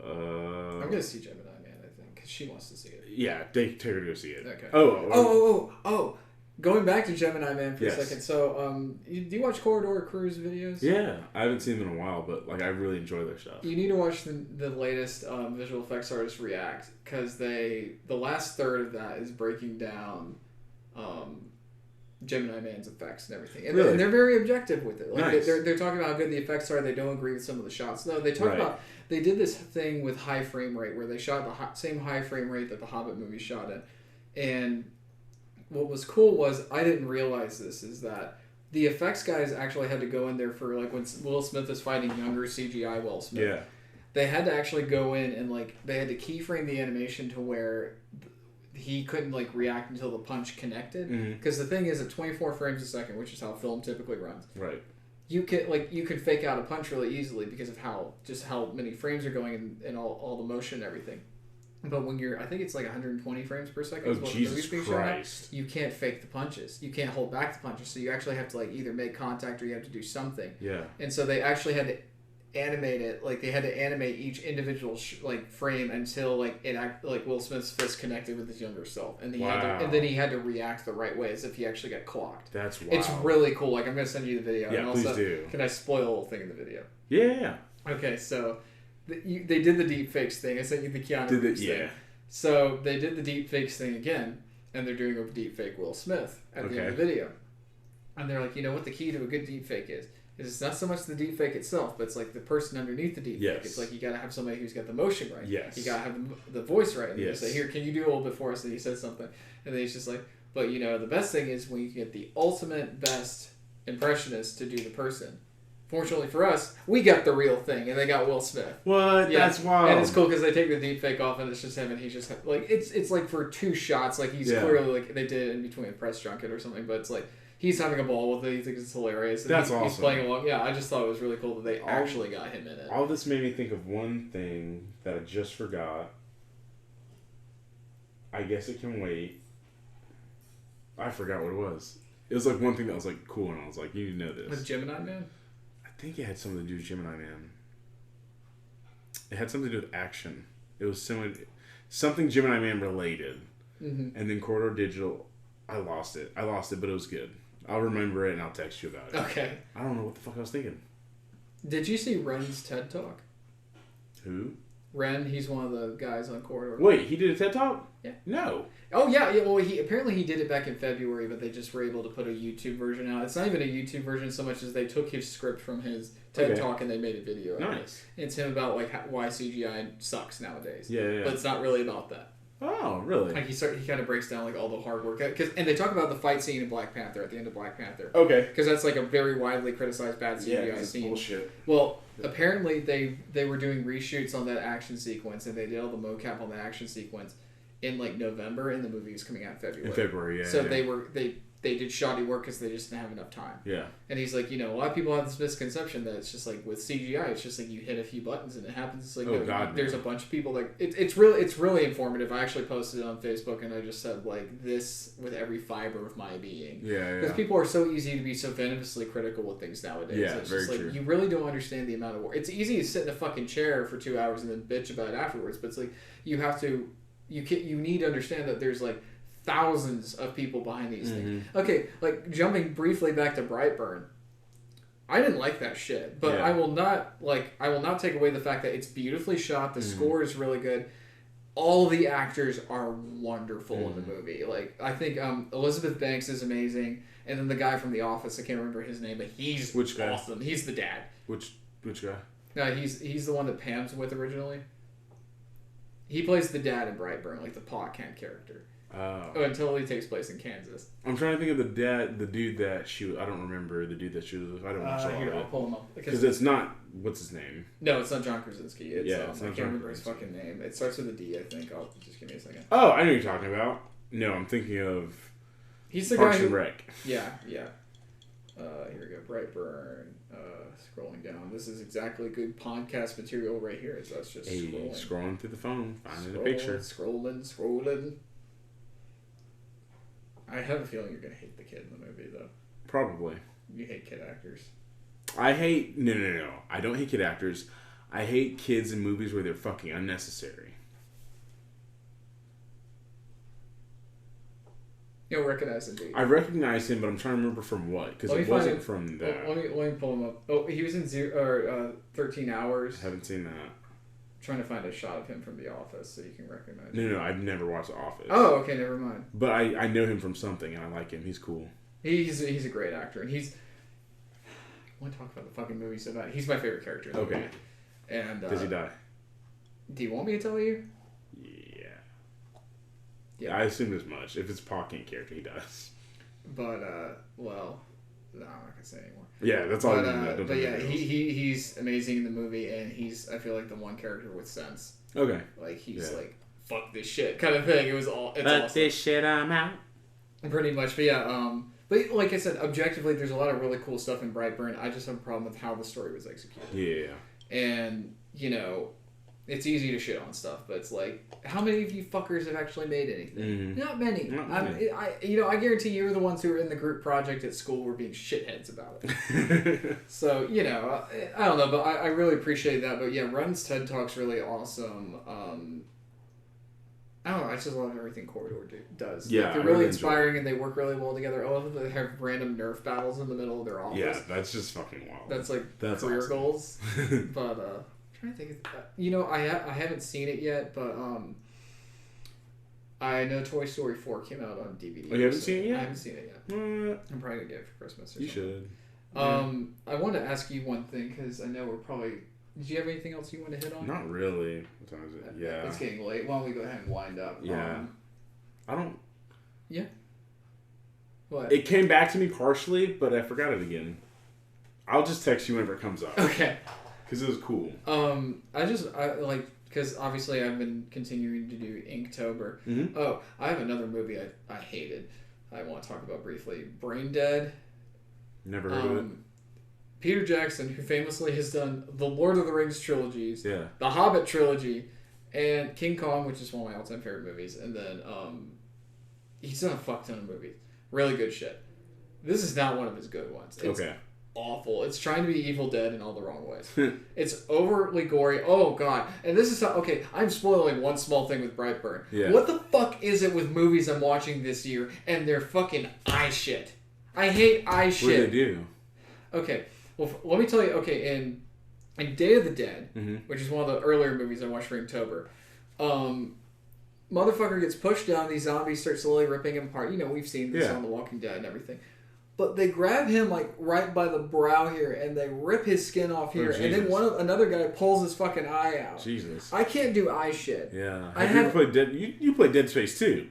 I'm going to see Gemini Man, I think, because she wants to see it. Yeah, take her to go see it. Okay. Oh. Going back to Gemini Man for a second. So, do you watch Corridor Cruise videos? Yeah. I haven't seen them in a while, but like I really enjoy their stuff. You need to watch the latest visual effects artists react, because the last third of that is breaking down Gemini Man's effects and everything. And, Really? and they're very objective with it. Like Nice. they're talking about how good the effects are. They don't agree with some of the shots. No, they talk Right. about... They did this thing with high frame rate where they shot the same high frame rate that the Hobbit movie shot at. And what was cool was, I didn't realize this, is that the effects guys actually had to go in there for, like, when Will Smith is fighting younger CGI Will Smith. Yeah. They had to actually go in and, like, they had to keyframe the animation to where he couldn't, like, react until the punch connected. Because the thing is, at 24 frames a second, which is how film typically runs, Right. you can fake out a punch really easily because of how many frames are going and all the motion and everything. But when you're, I think it's like 120 frames per second. Oh, is what the Jesus movie's being shown at, Christ. you can't fake the punches. You can't hold back the punches. So you actually have to, like, either make contact or you have to do something. Yeah. And so they actually had to animate it. Like, they had to animate each individual frame until, like, Will Smith's fist connected with his younger self, and then he had to react the right way as if he actually got clocked. That's wild. It's really cool. Like, I'm gonna send you the video. Yeah, and also, please do. Can I spoil a little thing in the video? Yeah. Okay, so they did the deep fakes thing. I sent you the Keanu Reeves thing. So they did the deep fakes thing again, and they're doing a deep fake Will Smith at the end of the video. And they're like, you know what the key to a good deep fake is it's not so much the deep fake itself, but it's like the person underneath the deep fake. It's like you gotta have somebody who's got the motion right. Yes. You gotta have the voice right. And you Yes. say, here, can you do a little bit for us? And he says something. And then he's just like, but you know, the best thing is when you get the ultimate best impressionist to do the person. Fortunately for us, we got the real thing, and they got Will Smith. What? Yeah. That's wild. And it's cool because they take the deep fake off, and it's just him, and he's just like it's like for 2 shots, like he's clearly like they did it in between a press junket or something, but it's like he's having a ball with it. He thinks it's hilarious. And That's he's awesome. playing along. Yeah, I just thought it was really cool that they actually got him in it. All this made me think of one thing that I just forgot. I guess it can wait. I forgot what it was. It was like one thing that was like cool, and I was like, you know this. With Gemini Man? I think it had something to do with Gemini Man. It had something to do with action. It was something Gemini Man related. Mm-hmm. And then Corridor Digital, I lost it, but it was good. I'll remember it and I'll text you about it. Okay. I don't know what the fuck I was thinking. Did you see Ren's TED Talk? Who? Ren, he's one of the guys on Corridor. Wait, he did a TED Talk? Yeah. No. Oh yeah. Well, he did it back in February, but they just were able to put a YouTube version out. It's not even a YouTube version so much as they took his script from his TED Talk and they made a video. Nice. It's him about like why CGI sucks nowadays. Yeah. But it's not really about that. Oh, really? Like he kind of breaks down like all the hard work and they talk about the fight scene in Black Panther at the end of Black Panther. Okay. Because that's like a very widely criticized bad CGI scene. Bullshit. Well, apparently they were doing reshoots on that action sequence and they did all the mocap on the action sequence in like November, and the movie is coming out in February. In February, yeah. So they did shoddy work because they just didn't have enough time. Yeah. And he's like, you know, a lot of people have this misconception that it's just like with CGI, it's just like you hit a few buttons and it happens. It's like there's a bunch of people like it's really informative. I actually posted it on Facebook and I just said like this with every fiber of my being. Yeah. Because people are so easy to be so venomously critical with things nowadays. Yeah, it's very just like true. you really don't understand the amount of work. It's easy to sit in a fucking chair for 2 hours and then bitch about it afterwards, but it's like you need to understand that there's like thousands of people behind these things. Okay, like jumping briefly back to Brightburn. I didn't like that shit, but I will not take away the fact that it's beautifully shot, the score is really good. All the actors are wonderful in the movie. Like I think Elizabeth Banks is amazing, and then the guy from The Office, I can't remember his name, but he's awesome. He's the dad. Which guy? No, he's the one that Pam's with originally. He plays the dad in Brightburn, like the Pa Kent character. Oh, it totally takes place in Kansas. I'm trying to think of the dude that I don't remember the dude that she was with. I don't watch all of Here, I'll it. pull him up. Because it's not, what's his name? No, it's not John Krasinski. It's, it's I not can't John remember his Krasinski. fucking name. It starts with a D, I think. Just give me a second. Oh, I know what you're talking about. No, I'm thinking of He's the Parks guy and who... Rec. Yeah. Here we go. Brightburn. Scrolling down. This is exactly good podcast material right here. So it's just Scrolling through the phone, finding a picture. Scrolling. I have a feeling you're going to hate the kid in the movie, though. Probably. You hate kid actors. I hate... No. I don't hate kid actors. I hate kids in movies where they're fucking unnecessary. You don't recognize him, do you? I recognize him, but I'm trying to remember from what. Because it wasn't from that. Let me pull him up. Oh, he was in 13 Hours. I haven't seen that. Trying to find a shot of him from The Office so you can recognize him. No, I've never watched The Office. Oh, okay, never mind. But I know him from something, and I like him. He's cool. He's a great actor, and he's. I want to talk about the fucking movie so bad. He's my favorite character. In the movie. And Does he die? Do you want me to tell you? Yeah. I assumed as much. If it's Paul King character, he does. But well, no, I'm not gonna say anymore. Yeah, that's all. But yeah, he's amazing in the movie, and I feel like the one character with sense. Okay. Like he's like fuck this shit kind of thing. It's fuck awesome. this shit, I'm out. Pretty much, but yeah. But like I said, objectively, there's a lot of really cool stuff in Brightburn. I just have a problem with how the story was executed. Yeah. And it's easy to shit on stuff, but it's like, how many of you fuckers have actually made anything? Mm-hmm. Not many. I guarantee you were the ones who were in the group project at school were being shitheads about it. So, I don't know, but I really appreciate that. But yeah, Run's TED Talk's really awesome. I don't know, I just love everything Corridor does. Yeah, they're really inspiring and they work really well together. I love that they have random Nerf battles in the middle of their office. Yeah, that's just fucking wild. That's career awesome. goals. But I'm trying to think of I haven't seen it yet, but I know Toy Story 4 came out on DVD. Oh, you haven't seen it yet? I haven't seen it yet. I'm probably gonna get it for Christmas or you something. should. I wanted to ask you one thing because I know we're probably. Did you have anything else you want to hit on? Not really. What time is it? Yeah. It's getting late. Why don't we go ahead and wind up? Yeah. I don't. Yeah. What? It came back to me partially, but I forgot it again. I'll just text you whenever it comes up. Okay. Because it was cool. Because obviously I've been continuing to do Inktober. Mm-hmm. Oh, I have another movie I hated. I want to talk about briefly. Brain Dead. Never heard of it. Peter Jackson, who famously has done the Lord of the Rings trilogies, the Hobbit trilogy, and King Kong, which is one of my all-time favorite movies, and then he's done a fuck ton of movies. Really good shit. This is not one of his good ones. It's awful. It's trying to be Evil Dead in all the wrong ways. It's overly gory. Oh, God. And this is how... Okay, I'm spoiling one small thing with Brightburn. Yeah. What the fuck is it with movies I'm watching this year and they're fucking eye shit? I hate eye shit. What do they do? Okay. Well, let me tell you, in Day of the Dead, mm-hmm. which is one of the earlier movies I watched for Inktober, motherfucker gets pushed down, these zombies start slowly ripping him apart. We've seen this on The Walking Dead and everything. But they grab him, right by the brow here, and they rip his skin off here, and then another guy pulls his fucking eye out. Jesus. I can't do eye shit. Yeah. Have you ever played Dead... You played Dead Space 2.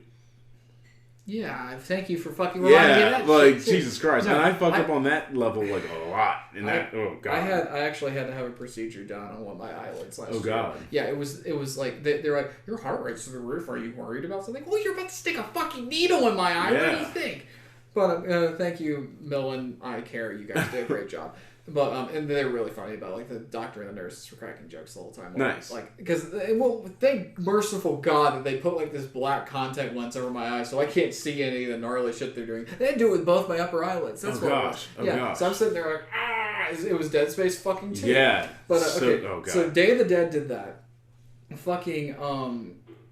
Yeah, thank you for fucking reminding me of that shit. Jesus Christ. No, and I fucked up on that level, a lot. Oh, God. I actually had to have a procedure done on one of my eyelids last year. Oh, God. Yeah, it was like, they're like, your heart rate's through the roof. Are you worried about something? Well, you're about to stick a fucking needle in my eye. Yeah. What do you think? But thank you, Millen Eye Care. You guys did a great job. But and they're really funny about the doctor and the nurses were cracking jokes the whole time. Nice. Because thank merciful God that they put this black contact lens over my eyes so I can't see any of the gnarly shit they're doing. They didn't do it with both my upper eyelids. That's what it was. Gosh. So I'm sitting there it was Dead Space fucking 2. Yeah. But God. So Day of the Dead did that. Fucking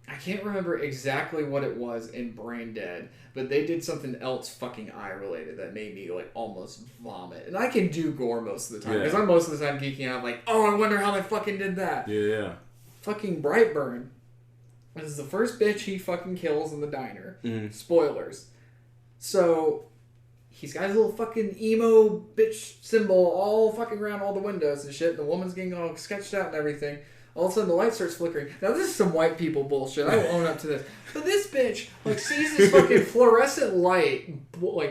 I can't remember exactly what it was in Brain Dead, but they did something else fucking eye related that made me almost vomit. And I can do gore most of the time because I'm most of the time geeking out I wonder how they fucking did that. Yeah. Fucking Brightburn. This is the first bitch he fucking kills in the diner. Mm-hmm. Spoilers. So he's got his little fucking emo bitch symbol all fucking around all the windows and shit. The woman's getting all sketched out and everything. All of a sudden, the light starts flickering. Now, this is some white people bullshit. I will own up to this. But this bitch, sees this fucking fluorescent light,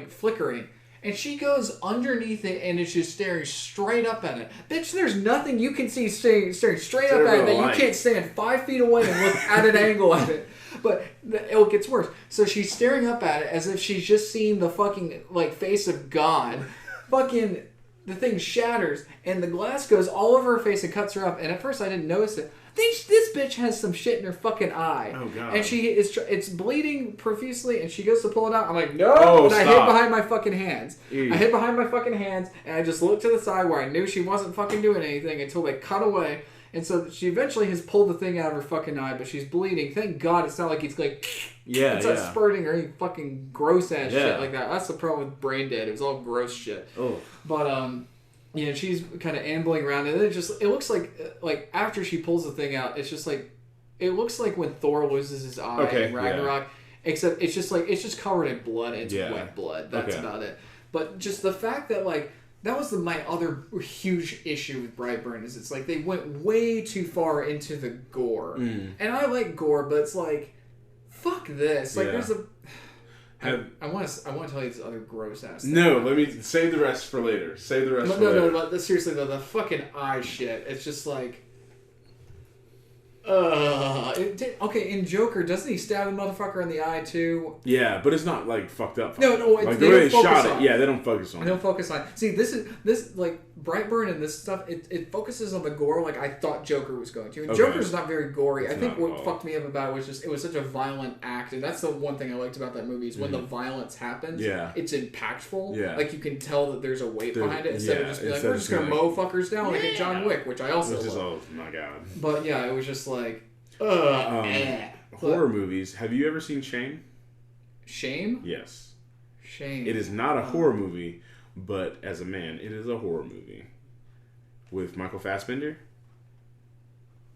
flickering, and she goes underneath it and is just staring straight up at it. Bitch, there's nothing you can see staring straight up at it that you can't stand 5 feet away and look at an angle at it. But it gets worse. So she's staring up at it as if she's just seen the fucking, face of God. Fucking... The thing shatters, and the glass goes all over her face and cuts her up. And at first, I didn't notice it. This bitch has some shit in her fucking eye. Oh, God. And it's bleeding profusely, and she goes to pull it out. I'm like, no! And I hid behind my fucking hands. I hid behind my fucking hands, and I just looked to the side where I knew she wasn't fucking doing anything until they cut away. And so she eventually has pulled the thing out of her fucking eye, but she's bleeding. Thank God it's not like it's it's not spurting or any fucking gross ass shit like that. That's the problem with Brain Dead. It was all gross shit. Oh. But she's kind of ambling around, and it looks like after she pulls the thing out, it's just it looks like when Thor loses his eye in Ragnarok. except it's just covered in blood. It's Yeah. wet blood. That's Okay. about it. But just the fact that like that was my other huge issue with Brightburn is it's like they went way too far into the gore, and I like gore, but it's like fuck this. Like Yeah. there's a. Have- I want to tell you this other gross ass thing. No, let me save the rest for later. Save the rest But for later. no, but seriously though, the fucking eye shit. It's just like. Okay, in Joker, doesn't he stab a motherfucker in the eye too? Yeah, but it's not like fucked up. No, it's, like they the way don't they focus shot on it. Yeah, they don't focus on I it. don't focus on. See, this like Brightburn and this stuff. It focuses on the gore like I thought Joker was going to. And Okay. Joker's not very gory. I think not at what all. fucked me up about it was just it was such a violent act, and that's the one thing I liked about that movie is when the violence happens. Yeah. it's impactful. Yeah. like you can tell that there's a weight behind it instead of just being like instead we're of just gonna being mow fuckers down like in John Wick, which I also Which is, love. oh my god. But yeah, it was just like Horror movies. Have you ever seen Shame? shame. Yes. Shame. It is not a horror movie, but as a man, it is a horror movie. With Michael Fassbender?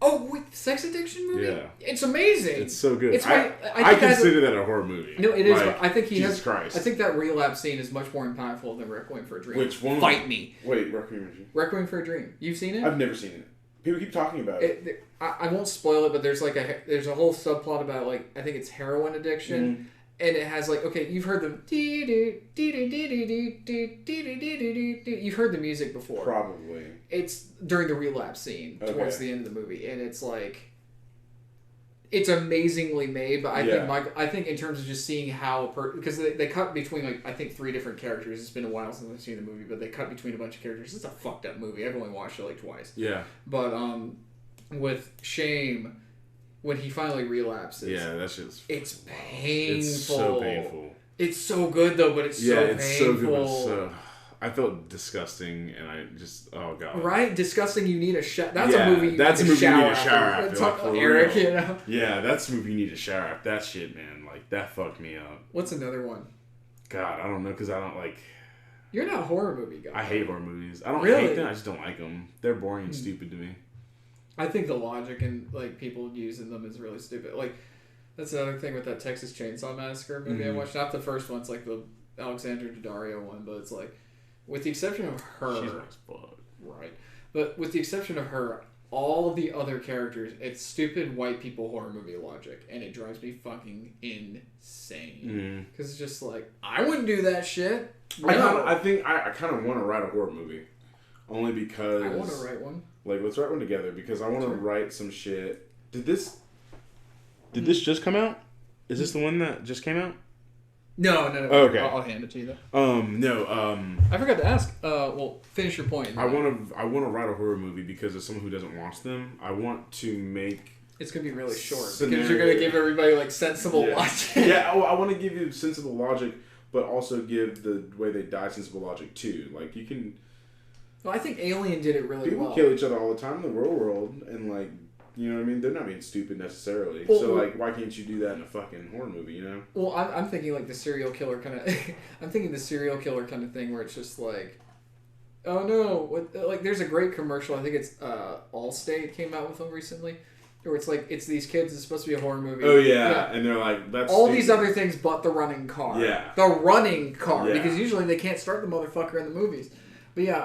Oh, wait, sex addiction movie? Yeah. It's amazing. It's so good. It's I I think it has consider that a horror movie. No, it is. Like, I think he Jesus has. Christ. I think that relapse scene is much more impactful than Requiem for a Dream. Which one? Fight me. Wait, Requiem. Requiem for a Dream. You've seen it? I've never seen it. People keep talking about it. I won't spoil it, but there's like there's a whole subplot about like I think it's heroin addiction, and it has like okay, you've heard the you've heard the music before. Probably. It's during the relapse scene towards Okay. the end of the movie, and it's like. It's amazingly made, but I think in terms of just seeing how because they cut between like I think 3 different characters. It's been a while since I've seen the movie, but they cut between a bunch of characters. It's a fucked up movie. I've only watched it like twice. Yeah. But with Shame, when he finally relapses, Yeah, that's just. it's painful. It's so painful. It's so good though, but it's Yeah, so it's painful. so good. But it's so. I felt disgusting, and I just god. Right? Disgusting. You need a shower. That's Yeah, a movie. that's a movie you need a shower after. after, like, for Eric, real. you know. Yeah, that's a movie you need a shower after. That shit, man. Like that fucked me up. What's another one? God, I don't know because I don't like. You're not a horror movie guy. I hate horror movies. I don't Really? hate them. I just don't like them. They're boring and stupid to me. I think the logic and like people using them is really stupid. Like that's another thing with that Texas Chainsaw Massacre movie I watched. Not the first one. It's like the Alexandra Daddario one, but it's like, with the exception of her, She's nice fuck. right? But with the exception of her, all the other characters, it's stupid white people horror movie logic, and it drives me fucking insane. Because it's just like I wouldn't do that shit. No. I think I kind of want to write a horror movie, only because I want to write one. Like, let's write one together because I want to write some shit. Did this just come out? Is this the one that just came out? No. Oh, okay. I'll hand it to you though. No. I forgot to ask. Well, finish your point. I want to write a horror movie because as someone who doesn't watch them, I want to make. It's gonna be really short Scenario. because you're gonna give everybody like sensible logic. Yeah, I want to give you sensible logic, but also give the way they die sensible logic too. Like you can. Well, I think Alien did it really People well. kill each other all the time in the real world, and like, you know what I mean? They're not being stupid necessarily. Well, so like, why can't you do that in a fucking horror movie? You know? Well, I'm thinking like the serial killer kind of. I'm thinking the serial killer kind of thing where it's just like, oh no, what? Like there's a great commercial. I think it's Allstate came out with them recently, where it's like it's these kids. It's supposed to be a horror movie. Oh yeah, and they're like, that's all stupid. these other things, but the running car. Yeah. the running car Yeah. because usually they can't start the motherfucker in the movies. But yeah,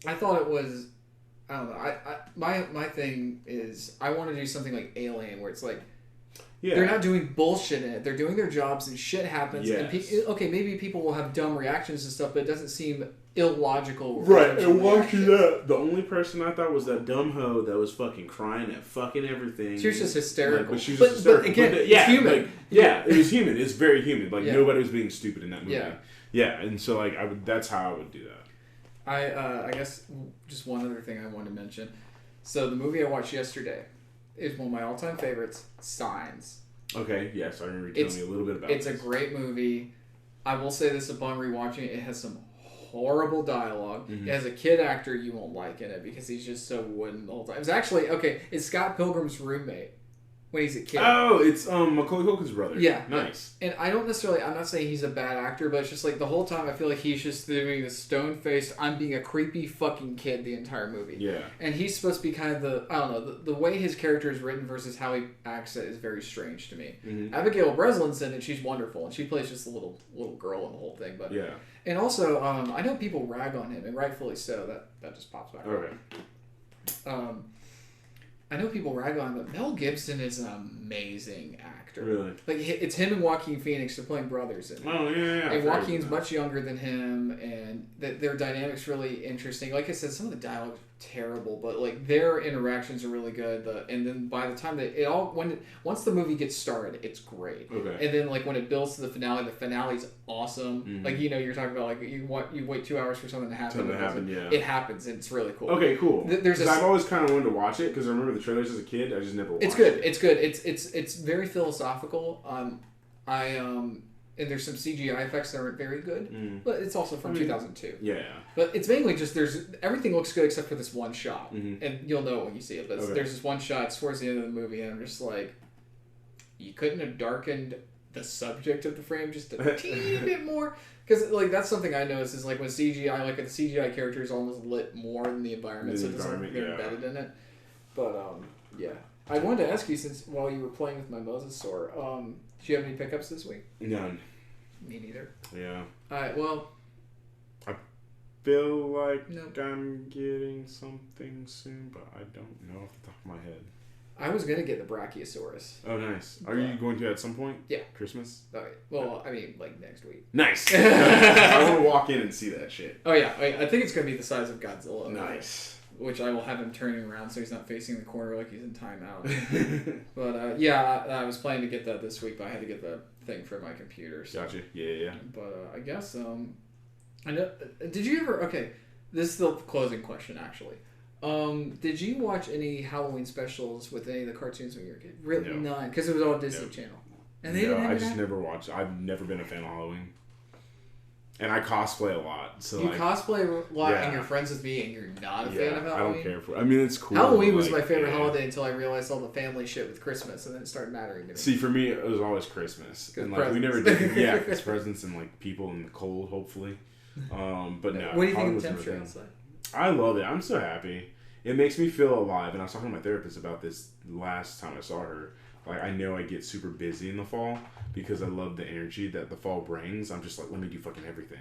I thought it was. I don't know. My thing is I want to do something like Alien, where it's like they're not doing bullshit in it. They're doing their jobs, and shit happens. Yes. And okay, maybe people will have dumb reactions and stuff, but it doesn't seem illogical. Right, and once you that, the only person I thought was that dumb hoe that was fucking crying at fucking everything. She was just hysterical. But she was But hysterical. again, But it's human. Like, yeah, it was human. It's very human. Like Yeah. nobody was being stupid in that movie. Yeah. Yeah, and so like that's how I would do that. I guess just one other thing I wanted to mention. So the movie I watched yesterday is one of my all-time favorites, Signs. Okay, yes, I remember you telling me a little bit about it. It's a great movie. I will say this upon rewatching it. It has some horrible dialogue. Mm-hmm. It has a kid actor you won't like in it because he's just so wooden the whole time. It's actually, okay, it's Scott Pilgrim's roommate. when he's a kid. Oh, it's Macaulay Culkin's brother. Yeah. Nice. And I don't necessarily, I'm not saying he's a bad actor, but it's just like the whole time I feel like he's just doing this stone-faced, I'm being a creepy fucking kid the entire movie. Yeah. And he's supposed to be kind of I don't know, the way his character is written versus how he acts it is very strange to me. Mm-hmm. Abigail Breslin's in it, she's wonderful, and she plays just a little girl in the whole thing. But Yeah. And also, I know people rag on him, and rightfully so, that just pops back. Okay. I know people rag on him, but Mel Gibson is an amazing actor. Really? Like, it's him and Joaquin Phoenix. They're playing brothers. Oh, yeah. And Joaquin's much younger than him, and their dynamic's really interesting. Like I said, some of the dialogue's terrible, but like their interactions are really good. And then by the time once the movie gets started, it's great. Okay. And then like when it builds to the finale's awesome. Mm-hmm. Like you're talking about like you wait 2 hours for something to happen. Yeah. It happens, and it's really cool. Okay, cool. I've always kind of wanted to watch it because I remember the trailers as a kid. I just never watched it. It's good. It's good. It's very philosophical. And there's some CGI effects that aren't very good, but it's also from 2002. Yeah. But it's mainly just everything looks good except for this one shot, Mm-hmm. and you'll know it when you see it. But there's this one shot. It's towards the end of the movie, and I'm just like, you couldn't have darkened the subject of the frame just a teeny bit more, because like that's something I noticed is like when CGI, like the CGI character is almost lit more than the environment, so it doesn't look embedded in it. But yeah. I wanted to ask you, since while you were playing with my Mosasaur, do you have any pickups this week? None. Me neither. Yeah. Alright, well... I feel like I'm getting something soon, but I don't know off the top of my head. I was going to get the Brachiosaurus. Oh, nice. Are you going to at some point? Yeah. Christmas? Okay. Well, I mean, like next week. Nice. I want to walk in and see that shit. Oh, yeah. I think it's going to be the size of Godzilla. Nice. Which I will have him turning around so he's not facing the corner like he's in timeout. But yeah, I was planning to get that this week, but I had to get the thing for my computer. So. Gotcha. Yeah. But I guess I know. Did you ever? Okay, this is the closing question actually. Did you watch any Halloween specials with any of the cartoons when you were a kid? Really, No. None, because it was all Disney Channel. And they didn't have I just never watched. I've never been a fan of Halloween. And I cosplay a lot, so you cosplay a lot, yeah. and you're friends with me, and you're not a fan of Halloween. I don't care for. I mean, it's cool. Halloween was my favorite holiday until I realized all the family shit with Christmas, and then it started mattering to me. See, for me, it was always Christmas, and like we never did. Yeah, it's presents and like people in the cold, hopefully. But no. What do you think of the temperature outside? I love it. I'm so happy. It makes me feel alive, and I was talking to my therapist about this last time I saw her. Like, I know I get super busy in the fall because I love the energy that the fall brings. I'm just like, let me do fucking everything.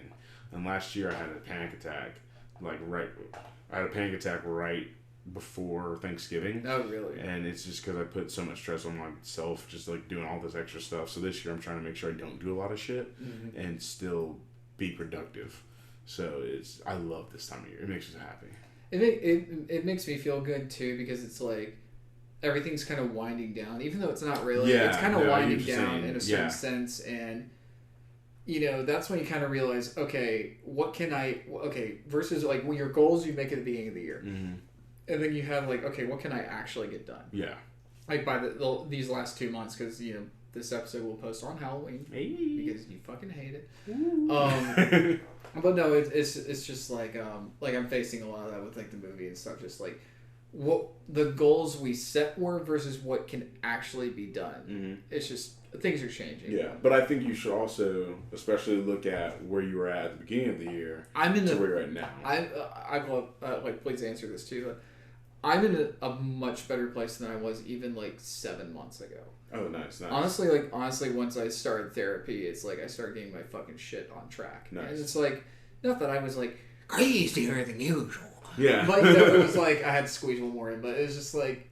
And last year I had a panic attack, right before Thanksgiving. Oh, really? And it's just because I put so much stress on myself, just like doing all this extra stuff. So this year I'm trying to make sure I don't do a lot of shit and still be productive. So I love this time of year. It makes me happy. It makes me feel good too, because it's like everything's kind of winding down, even though it's not really. Yeah, it's kind of winding down in a certain sense, and you know that's when you kind of realize, okay, versus like when your goals you make at the beginning of the year, and then you have like, okay, what can I actually get done? Yeah. Like by these last 2 months, because you know this episode will post on Halloween because you fucking hate it. But no, it's just like I'm facing a lot of that with like the movie and stuff. Just like what the goals we set were versus what can actually be done. It's just things are changing. Yeah, but I think you should also especially look at where you were at the beginning of the year. I'm in where you're at now. I will please answer this too. But I'm in a much better place than I was even like 7 months ago. Oh, nice. Honestly, once I started therapy, it's like I started getting my fucking shit on track. Nice. And it's like, not that I was like crazier than usual. Yeah. But it was like I had to squeeze one more in. But it was just like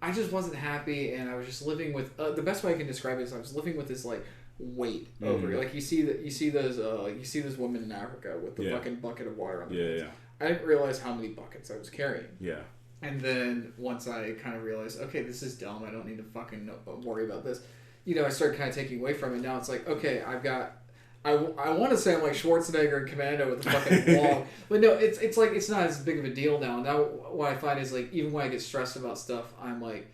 I just wasn't happy, and I was just living with the best way I can describe it is I was living with this like weight over. Like you see those women in Africa with the fucking bucket of water on their heads. I didn't realize how many buckets I was carrying. Yeah. And then once I kind of realized, okay, this is dumb. I don't need to fucking worry about this. You know, I started kind of taking away from it. Now it's like, okay, I want to say I'm like Schwarzenegger and Commando with the fucking wall. But no, it's like, it's not as big of a deal now. Now what I find is like, even when I get stressed about stuff, I'm like,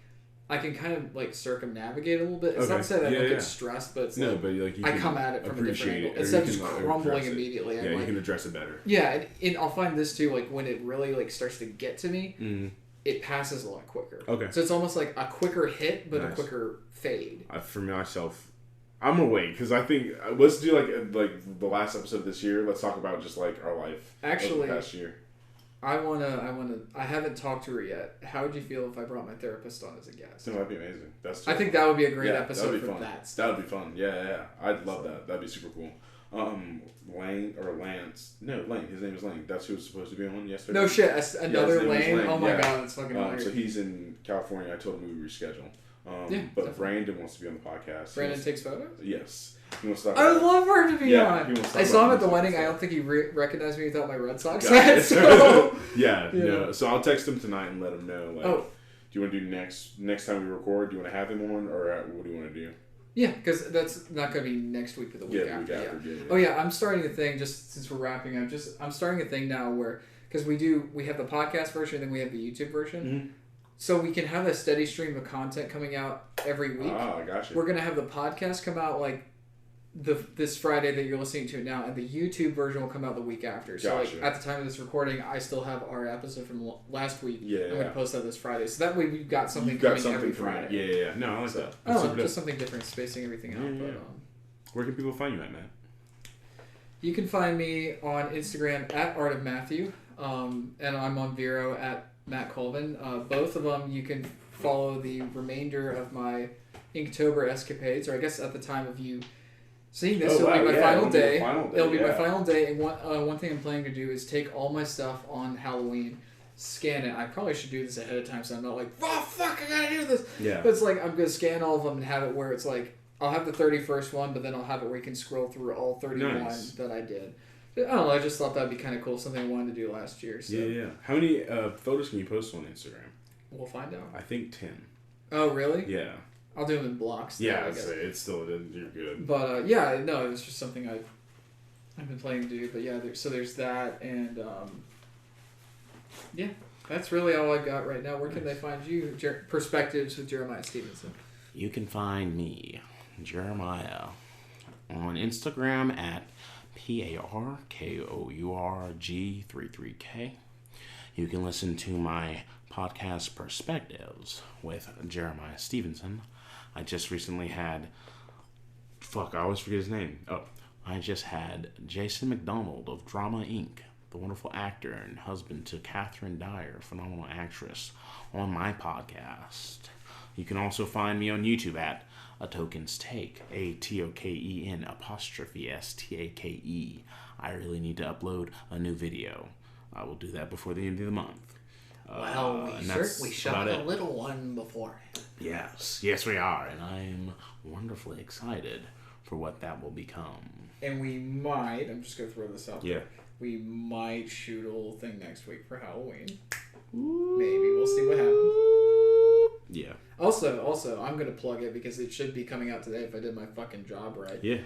I can kind of like circumnavigate a little bit. It's not to say that I don't get stressed, but it's I come at it from a different angle. Instead of just crumbling immediately. Yeah, you can address it better. Yeah, and I'll find this too, like when it really like starts to get to me, it passes a lot quicker. Okay. So it's almost like a quicker hit, but Nice. a quicker fade. For myself, I'm gonna wait because I think let's do like the last episode of this year. Let's talk about just like our life. Actually, over the past year. I haven't talked to her yet. How would you feel if I brought my therapist on as a guest? No, that'd be amazing. I think that would be a great that'd episode be for fun. that. That would be fun. Yeah. I'd love that. That'd be super cool. Lane or Lance? No, Lane. His name is Lane. That's who was supposed to be on yesterday. No shit. Another his name was Lane. Oh my yeah. god, that's fucking hilarious. So he's in California. I told him we would reschedule. But definitely. Brandon wants to be on the podcast. Brandon takes photos? Yes. He wants to talk I would about love for him to be on. he wants to talk I saw him about at the music wedding. and I stuff. don't think he recognized me without my Red Sox Got hat. it. So. No. So I'll text him tonight and let him know. Like, Oh. do you want to do next time we record? Do you want to have him on, or what do you want to do? Yeah, because that's not going to be next week, but the week after. Yeah. Oh yeah, I'm starting a thing. Just since we're wrapping up, I'm starting a thing now where because we have the podcast version and then we have the YouTube version. Mm-hmm. So we can have a steady stream of content coming out every week. Ah, I got you. We're gonna have the podcast come out like this Friday that you're listening to it now, and the YouTube version will come out the week after. So Gotcha. like at the time of this recording, I still have our episode from last week. Yeah, I'm gonna post that this Friday, so that way we've got something You've got coming something every for me. Friday. Yeah. No, I like that. I That's don't know, super just dope. something different, spacing everything out. Yeah. But Where can people find you at, man? you can find me on Instagram at Art of Matthew, and I'm on Vero at Matt Colvin. Both of them you can follow the remainder of my Inktober escapades, or I guess at the time of you seeing this, it'll be my final day. It'll be my final day, and one thing I'm planning to do is take all my stuff on Halloween, scan it. I probably should do this ahead of time, so I'm not like, oh fuck, I gotta do this. Yeah. But it's like I'm gonna scan all of them and have it where it's like I'll have the 31st one, but then I'll have it where you can scroll through all 31 Nice. that I did. I don't know. I just thought that'd be kind of cool. Something I wanted to do last year. So Yeah. How many photos can you post on Instagram? we'll find out. I think 10. Oh really? Yeah. I'll do them in blocks. though, Yeah, I I'd guess. say it's still you're good. But yeah, no, it was just something I've been planning to do. But yeah, there's that, and yeah, that's really all I've got right now. Where can they find you? Perspectives with Jeremiah Stevenson. You can find me, Jeremiah, on Instagram at PARKOURG33K. You can listen to my podcast Perspectives with Jeremiah Stevenson. I just recently had... Fuck, I always forget his name. Oh, I just had Jason McDonald of Drama Inc., the wonderful actor and husband to Catherine Dyer, phenomenal actress, on my podcast. You can also find me on YouTube at A Token's Take, ATOKEN''STAKE. I really need to upload a new video. I will do that before the end of the month. Well, we shot a little one before. Yes, we are, and I'm wonderfully excited for what that will become. And we might. I'm just gonna throw this out. Yeah. We might shoot a little thing next week for Halloween. Maybe we'll see what happens. Yeah. Also, I'm gonna plug it because it should be coming out today if I did my fucking job right. Yeah.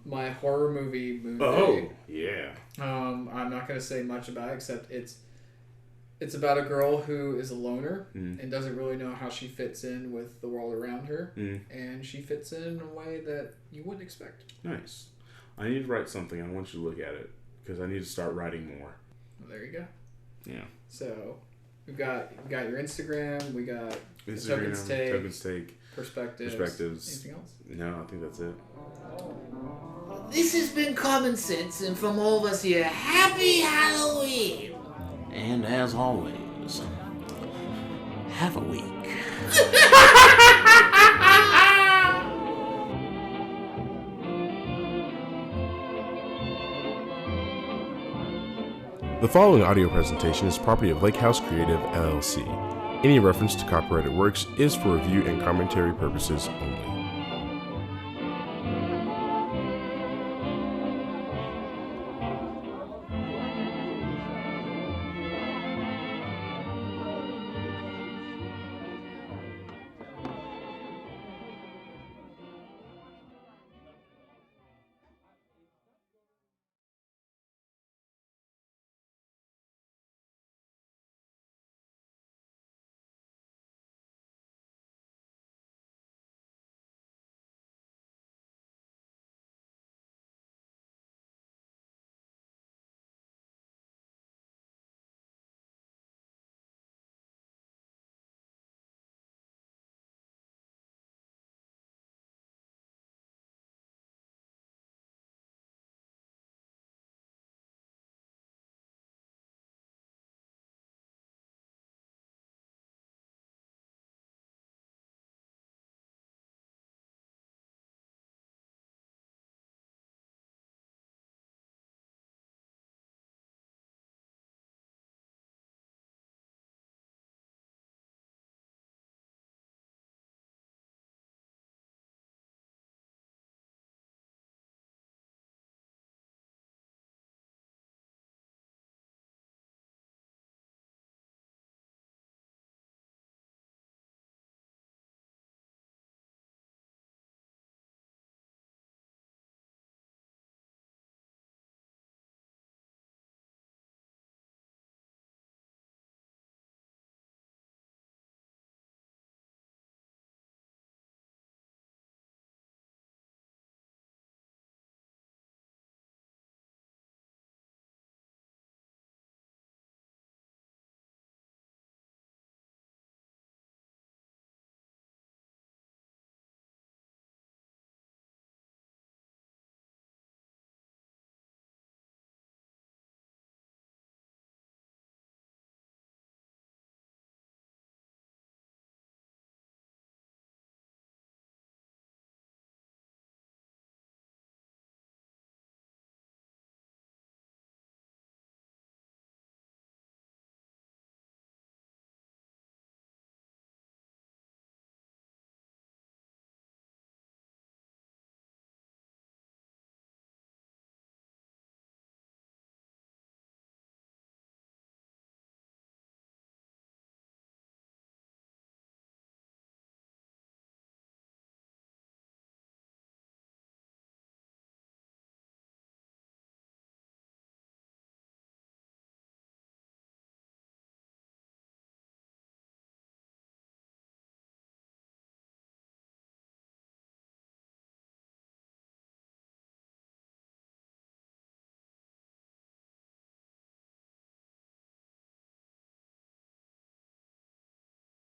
My horror movie Moon Oh, Day. yeah. I'm not gonna say much about it except it's about a girl who is a loner and doesn't really know how she fits in with the world around her, and she fits in a way that you wouldn't expect. Nice. I need to write something. I want you to look at it because I need to start writing more. Well, there you go. Yeah. So we got your Instagram. We got Instagram, Token's Take, Perspectives. Anything else? No, I think that's it. This has been Common Sense, and from all of us here, Happy Halloween! And as always, have a week. The following audio presentation is property of Lake House Creative, LLC. Any reference to copyrighted works is for review and commentary purposes only.